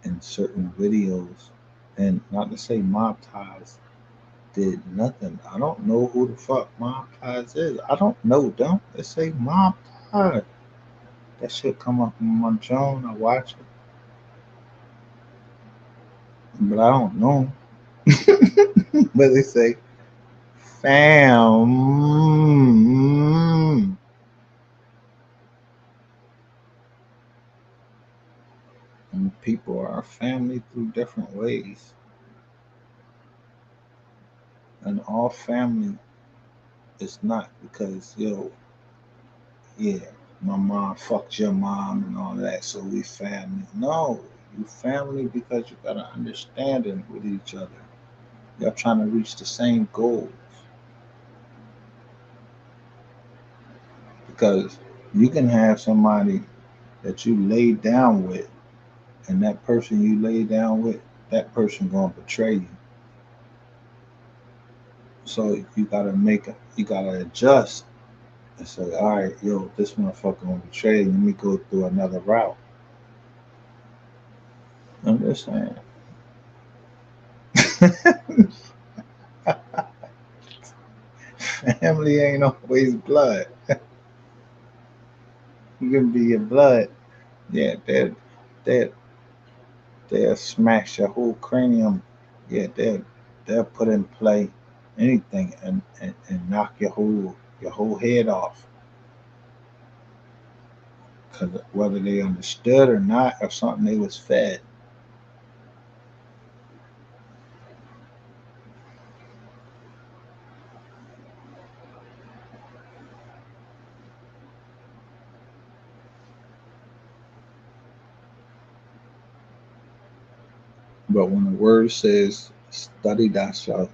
in certain videos. And not to say Mob Ties did nothing. I don't know who the fuck Mob Ties is. I don't know them. They say Mob Ties. That shit come up on my phone. I watch it. But I don't know 'em. But they say, fam. And people are family through different ways. And all family is not because, yeah, my mom fucked your mom and all that, so we family. No, you family because you got an understanding with each other. Y'all trying to reach the same goals. Because you can have somebody that you lay down with, and that person you lay down with, that person gonna betray you. So you gotta adjust and say, all right, yo, this motherfucker gonna betray you. Let me go through another route. I'm just saying. Family ain't always blood. You can be your blood. Yeah, they they'll smash your whole cranium. Yeah, they'll put in play anything and knock your whole head off. Cause whether they understood or not, or something they was fed. But when the word says, "Study thyself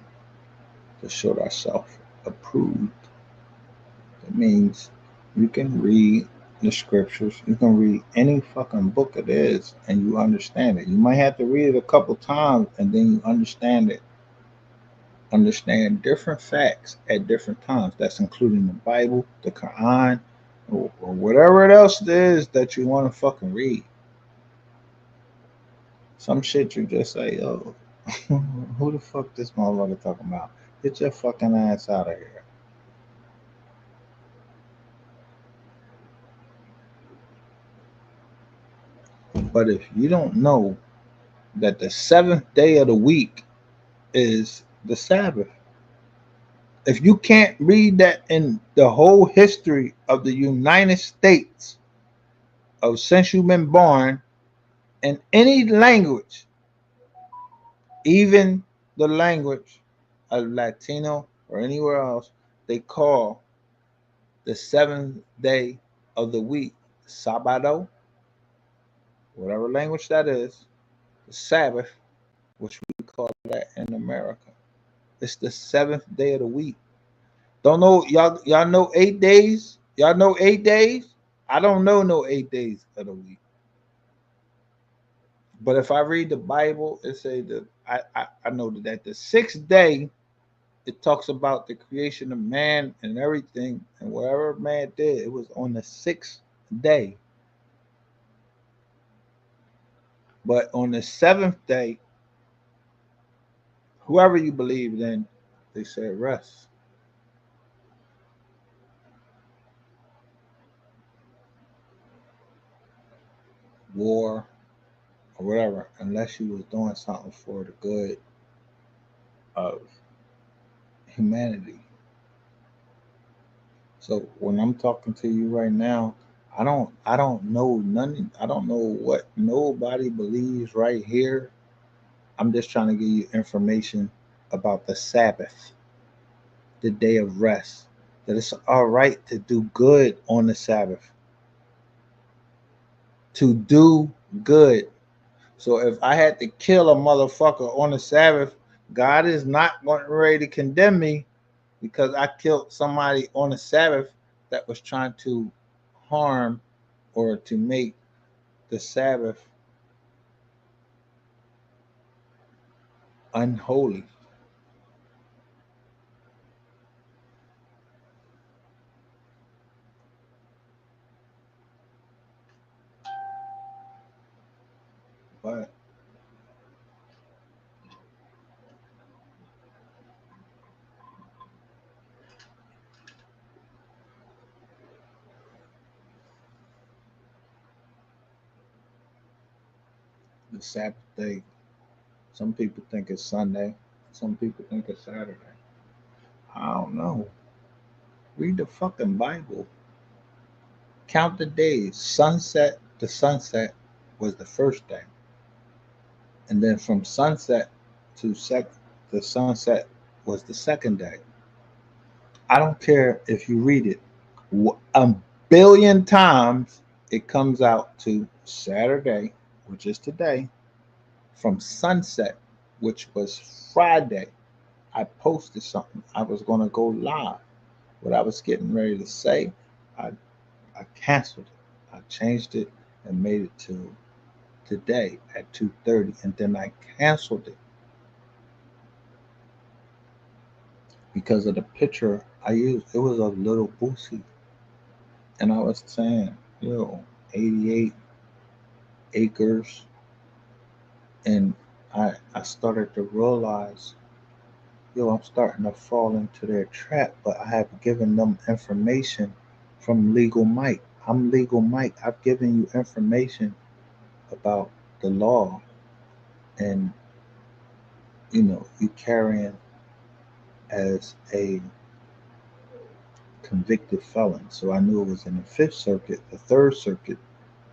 to show thyself approved," it means you can read the scriptures. You can read any fucking book it is, and you understand it. You might have to read it a couple times, and then you understand it. Understand different facts at different times. That's including the Bible, the Quran, or whatever else it is that you want to fucking read. Some shit you just say, "Oh, who the fuck this motherfucker talking about? Get your fucking ass out of here." But if you don't know that the seventh day of the week is the Sabbath, if you can't read that in the whole history of the United States of since you've been born in any language, even the language of Latino or anywhere else, they call the seventh day of the week Sabado, whatever language that is, the Sabbath, which we call that in America. It's the seventh day of the week. Don't know y'all know 8 days? Y'all know 8 days? I don't know no 8 days of the week. But if I read the Bible, it say that I know that the sixth day it talks about the creation of man and everything, and whatever man did, it was on the sixth day. But on the seventh day, whoever you believe in, they said rest. War or whatever, unless you was doing something for the good of humanity. So when I'm talking to you right now, I don't know none I don't know what nobody believes right here. I'm just trying to give you information about the Sabbath, the day of rest. That it's all right to do good on the Sabbath. To do good. So if I had to kill a motherfucker on the Sabbath, God is not going ready to condemn me because I killed somebody on the Sabbath that was trying to harm or to make the Sabbath unholy. But the Sabbath day, some people think it's Sunday, some people think it's Saturday. I don't know. Read the fucking Bible. Count the days. Sunset to sunset was the first day. And then from sunset to the sunset was the second day. I don't care if you read it a billion times, it comes out to Saturday, which is today, from sunset, which was Friday. I posted something. I was going to go live. What I was getting ready to say, I I canceled it. I changed it and made it to today at 2:30, and then I canceled it because of the picture I used. It was a little Boosie, and I was saying, 88 acres, and I started to realize, I'm starting to fall into their trap, but I have given them information from Legal Mike. I'm Legal Mike. I've given you information about the law, and you carrying as a convicted felon. So I knew it was in the Fifth Circuit, the Third Circuit.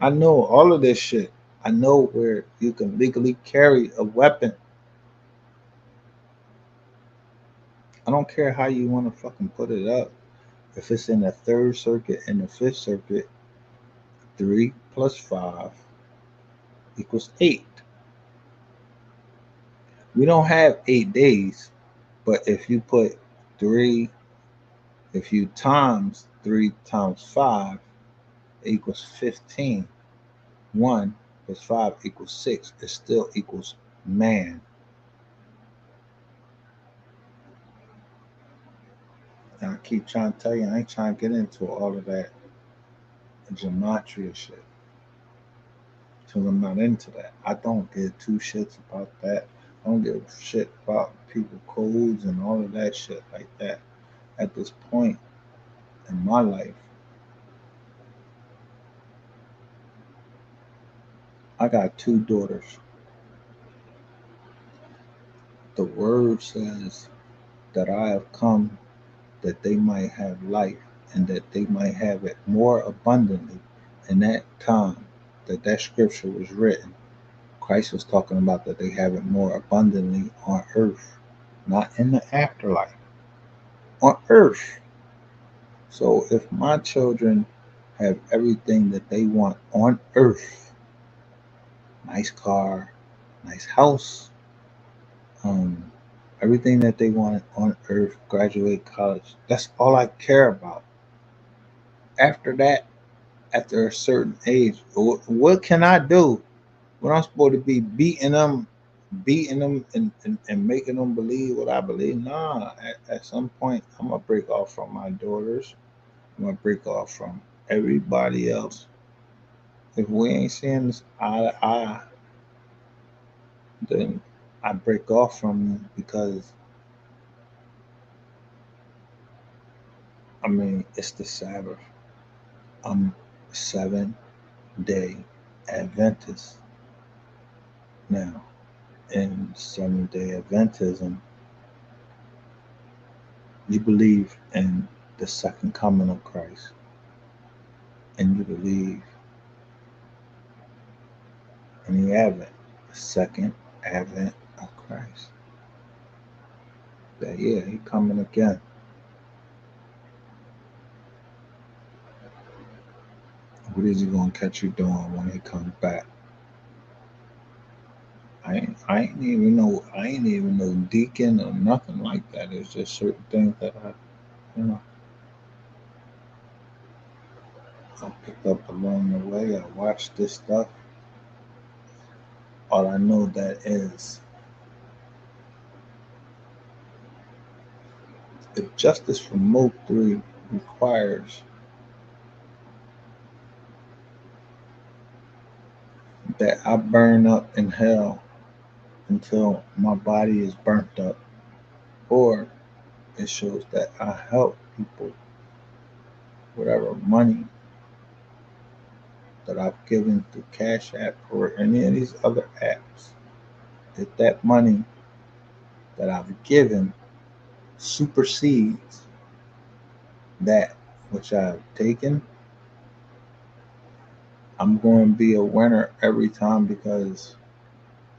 I know all of this shit. I know where you can legally carry a weapon. I don't care how you want to fucking put it up. If it's in the Third Circuit and the Fifth Circuit, 3 plus 5 equals 8. We don't have 8 days, but if you put 3, if you times 3 times 5 equals 15. 1 plus 5 equals 6. It still equals man. And I keep trying to tell you, I ain't trying to get into all of that gematria shit. Because I'm not into that. I don't give two shits about that. I don't give a shit about people codes and all of that shit like that. At this point in my life, I got 2 daughters. The word says that I have come that they might have life and that they might have it more abundantly. In that time that scripture was written, Christ was talking about that they have it more abundantly on earth, not in the afterlife, on earth. So if my children have everything that they want on earth, nice car, nice house, everything that they want on earth, graduate college, that's all I care about. After that, after a certain age, what can I do when I'm supposed to be beating them and making them believe what I believe? Nah, at some point, I'm going to break off from my daughters. I'm going to break off from everybody else. If we ain't seeing this eye to eye, then I break off from them because, it's the Sabbath. I'm 7-day Adventist. Now, in 7-day Adventism, you believe in the second coming of Christ, and you believe in the advent, the second advent of Christ. That he coming again. What is he gonna catch you doing when he comes back? I ain't even no deacon or nothing like that. It's just certain things that I picked up along the way. I watched this stuff. All I know that is, if justice for MO3 requires that I burn up in hell until my body is burnt up, or it shows that I help people, whatever money that I've given through Cash App or any of these other apps, if that money that I've given supersedes that which I've taken, I'm going to be a winner every time because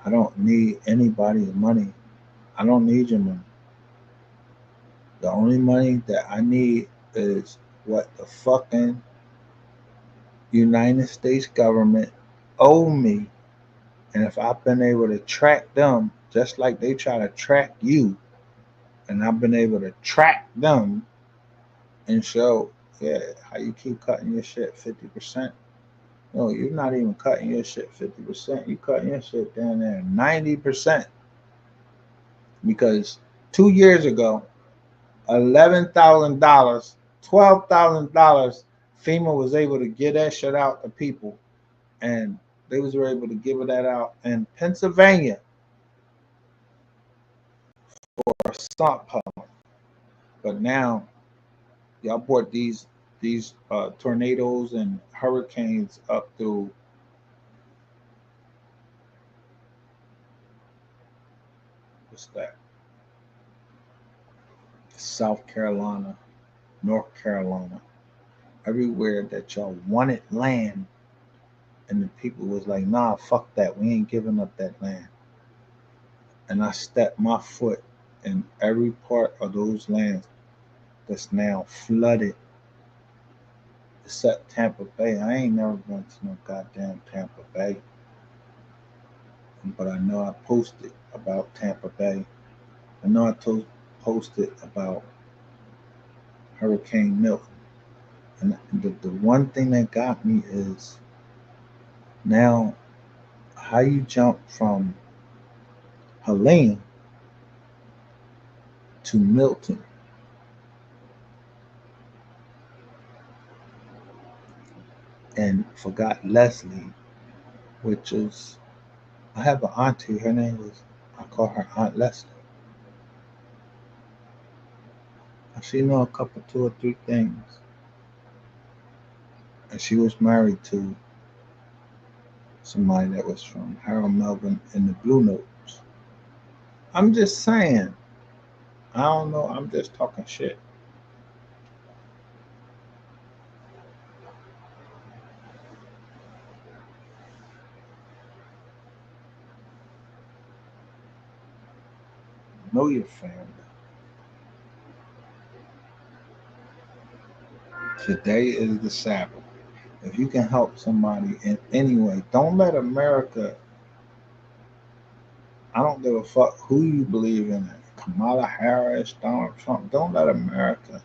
I don't need anybody's money. I don't need your money. The only money that I need is what the fucking United States government owe me. And if I've been able to track them, just like they try to track you, and I've been able to track them and show Yeah, how you keep cutting your shit 50%? No, you're not even cutting your shit 50%. You cutting your shit down there 90%. Because 2 years ago, $11,000, $12,000, FEMA was able to get that shit out to people, and they was able to give that out in Pennsylvania for salt pump. But now y'all brought these tornadoes and hurricanes up through what's that? South Carolina, North Carolina, everywhere that y'all wanted land, and the people was like, nah, fuck that. We ain't giving up that land. And I stepped my foot in every part of those lands that's now flooded, except Tampa Bay. I ain't never been to no goddamn Tampa Bay. But I know I posted about Tampa Bay. I know I posted about Hurricane Milton. And the one thing that got me is now how you jump from Helene to Milton. And forgot Leslie, which is, I have an auntie, her name was, I call her Aunt Leslie. She know a couple, 2 or 3 things. And she was married to somebody that was from Harold Melvin and the Blue Notes. I'm just saying. I don't know. I'm just talking shit. Know your family. Today is the Sabbath. If you can help somebody in any way, don't let America, I don't give a fuck who you believe in, Kamala Harris, Donald Trump, don't let America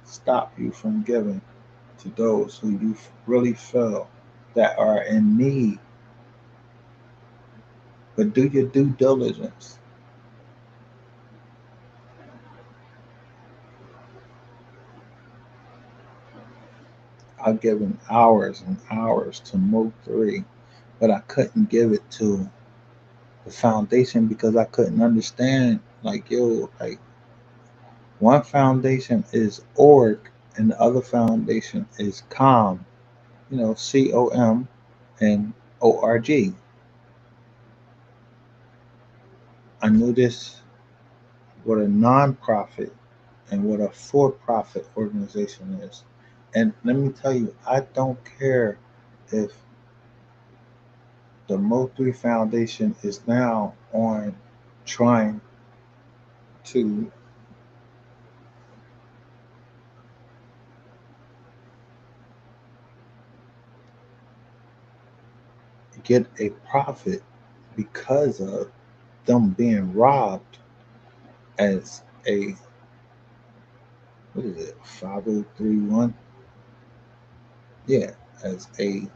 stop you from giving to those who you really feel that are in need. But do your due diligence. I've given hours and hours to MO3, but I couldn't give it to the foundation because I couldn't understand. Like, yo, like one foundation is org and the other foundation is com, COM and ORG. I knew this what a nonprofit and what a for-profit organization is. And let me tell you, I don't care if the MO3 Foundation is now on trying to get a profit because of them being robbed as a, what is it, 5031? Yeah, as a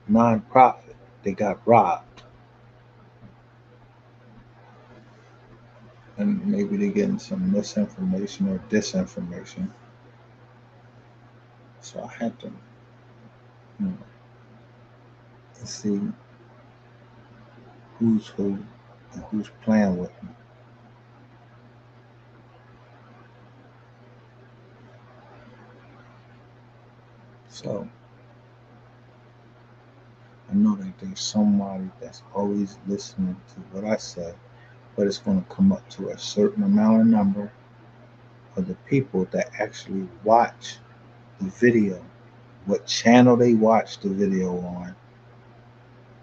nonprofit. They got robbed. And maybe they're getting some misinformation or disinformation. So I had to, you know, see who's who and who's playing with me. So I know that there's somebody that's always listening to what I say, but it's going to come up to a certain amount of number of the people that actually watch the video, what channel they watch the video on,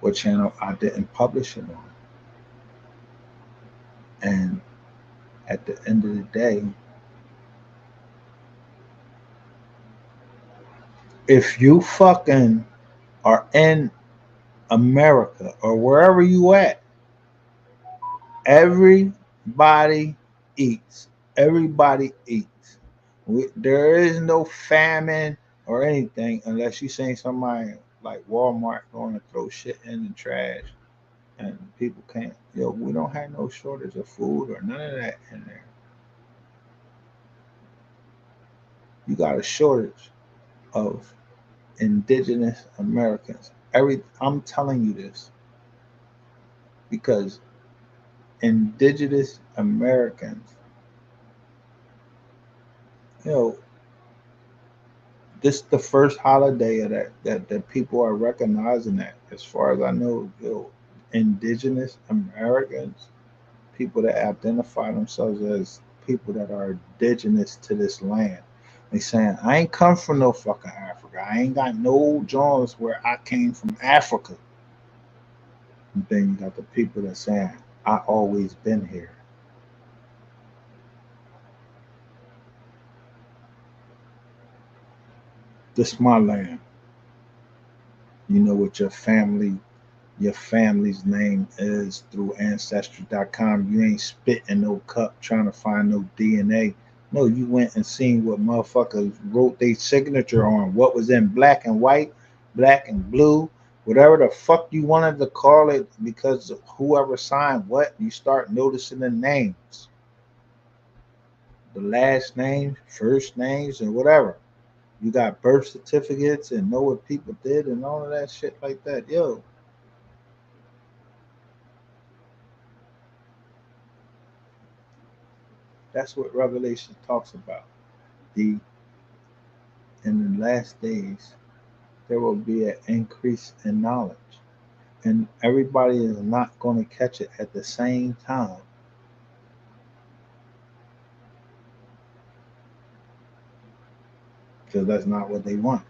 what channel I didn't publish it on. And at the end of the day, if you fucking are in America or wherever you at, everybody eats. Everybody eats. There is no famine or anything unless you seen somebody like Walmart going to throw shit in the trash and people can't. Yo, we don't have no shortage of food or none of that in there. You got a shortage of indigenous Americans. I'm telling you this because indigenous Americans, you know, this is the first holiday of that people are recognizing that. As far as I know, indigenous Americans, people that identify themselves as people that are indigenous to this land. They saying, I ain't come from no fucking Africa. I ain't got no Jones where I came from Africa. And then you got the people that saying, I always been here. This my land. You know what your family's name is through ancestry.com. You ain't spitting no cup trying to find no DNA. No, you went and seen what motherfuckers wrote their signature on, what was in black and white, black and blue, whatever the fuck you wanted to call it, because whoever signed what, you start noticing the names, the last names, first names, and whatever. You got birth certificates and know what people did and all of that shit like that. Yo, that's what Revelation talks about. The In the last days there will be an increase in knowledge, and everybody is not going to catch it at the same time, because that's not what they want.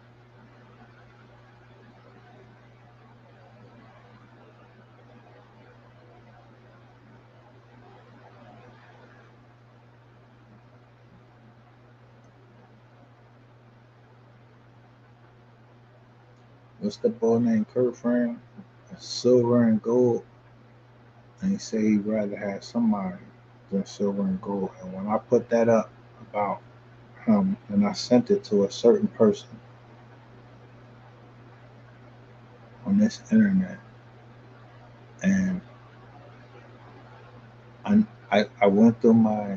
What's the boy named Kurt Frank? Silver and gold, and he said he'd rather have somebody than silver and gold. And when I put that up about him, and I sent it to a certain person on this internet, and I went through my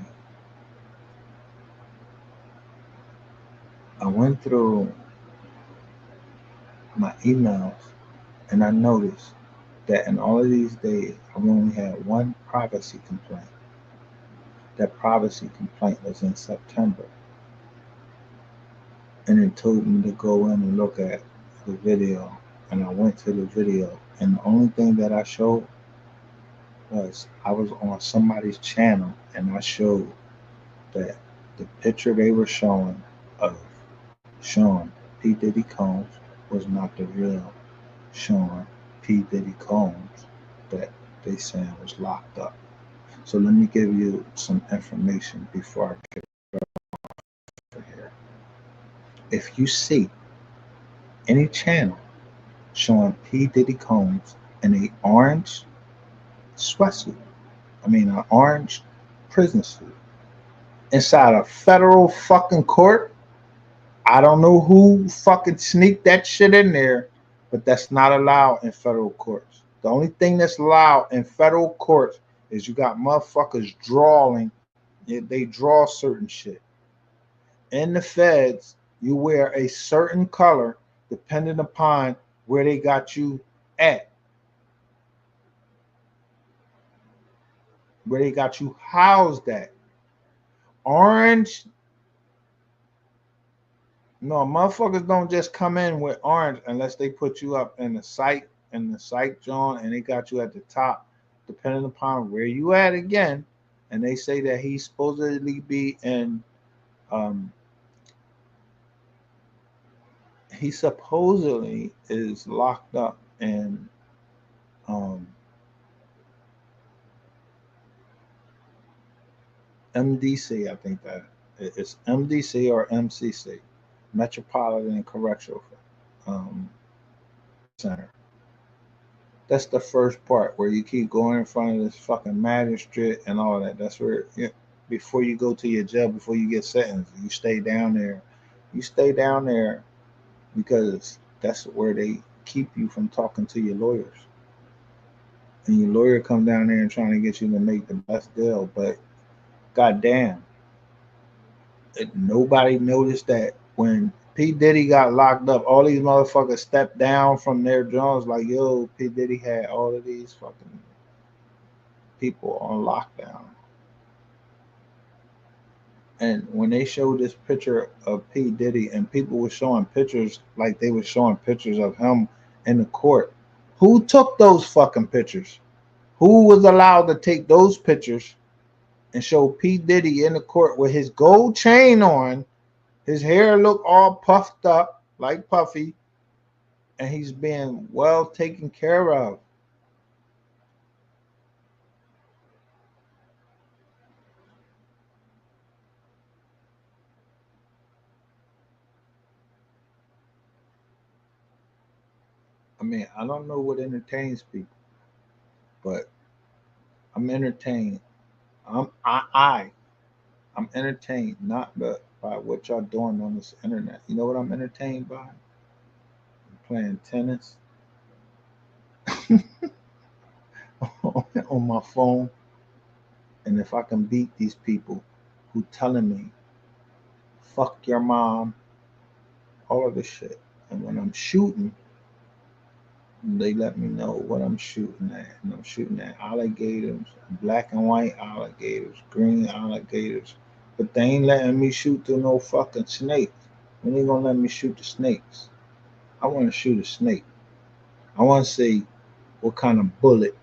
emails, and I noticed that in all of these days, I've only had one privacy complaint. That privacy complaint was in September, and it told me to go in and look at the video, and I went to the video, and the only thing that I showed was I was on somebody's channel, and I showed that the picture they were showing of Sean P. Diddy Combs was not the real Sean P. Diddy Combs that they saying was locked up. So let me give you some information before I get over here. If you see any channel showing P. Diddy Combs in a orange sweatsuit, an orange prison suit, inside a federal fucking court, I don't know who fucking sneaked that shit in there, but that's not allowed in federal courts. The only thing that's allowed in federal courts is you got motherfuckers drawing. They draw certain shit. In the feds, you wear a certain color depending upon where they got you at, where they got you housed at. Orange, no, motherfuckers don't just come in with orange unless they put you up in the site, John, and they got you at the top, depending upon where you at again. And they say that he supposedly be in, um, he supposedly is locked up in, um, MDC. I think that it's MDC or MCC, Metropolitan Correctional um, Center. That's the first part where you keep going in front of this fucking magistrate and all that. That's where, yeah. before you go to your jail, before you get sentenced. You stay down there. You stay down there because that's where they keep you from talking to your lawyers. And your lawyer come down there and trying to get you to make the best deal. But goddamn, nobody noticed that when P. Diddy got locked up, all these motherfuckers stepped down from their jobs like, yo, P. Diddy had all of these fucking people on lockdown. And when they showed this picture of P. Diddy and people were showing pictures like they were showing pictures of him in the court, who took those fucking pictures? Who was allowed to take those pictures and show P. Diddy in the court with his gold chain on, his hair look all puffed up like Puffy, and he's being well taken care of? I mean, I don't know what entertains people, but I'm entertained. I'm entertained not by what y'all doing on this internet. You know what I'm entertained by? I'm playing tennis on my phone, and if I can beat these people who telling me fuck your mom, all of this shit, and when I'm shooting, they let me know what I'm shooting at, and I'm shooting at alligators, black and white alligators, green alligators, but they ain't letting me shoot through no fucking snakes. When they gonna let me shoot the snakes? I want to shoot a snake. I want to see what kind of bullet,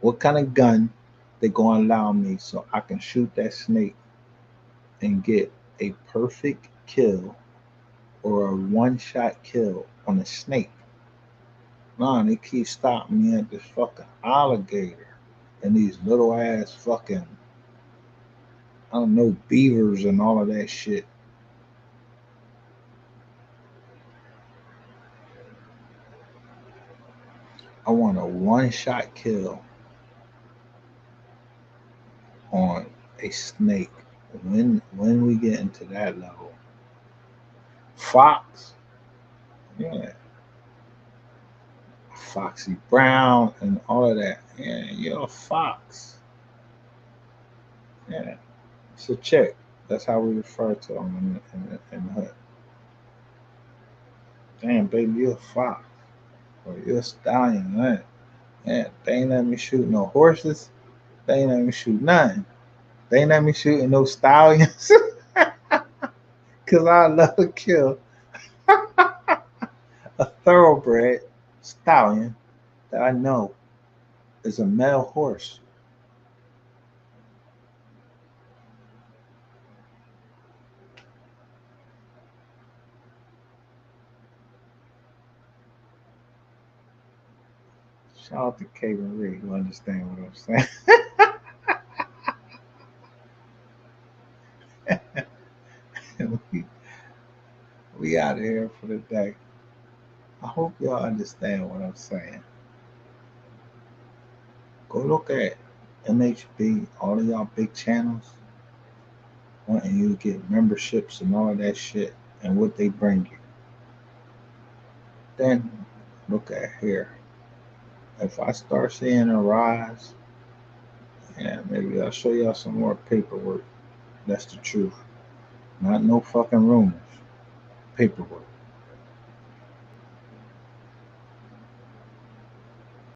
what kind of gun they gonna allow me so I can shoot that snake and get a perfect kill or a one-shot kill on a snake. Man, they keep stopping me at this fucking alligator and these little ass fucking, I don't know, beavers and all of that shit. I want a one-shot kill on a snake. When we get into that level, fox, yeah, Foxy Brown and all of that. Yeah, you're a fox. Yeah, it's a chick. That's how we refer to them in the hood. Damn, baby, you're a fox. Or you're a stallion, man. Yeah, they ain't let me shoot no horses. They ain't let me shoot nothing. They ain't let me shoot no stallions. Because I love to kill a thoroughbred stallion that I know is a male horse. Shout out to Kevin Reed, you understand what I'm saying? we, we out of here for the day. I hope y'all understand what I'm saying. Go look at MHB, all of y'all big channels, wanting you to get memberships and all of that shit and what they bring you. Then look at here. If I start seeing a rise, yeah, maybe I'll show y'all some more paperwork. That's the truth. Not no fucking rumors. Paperwork.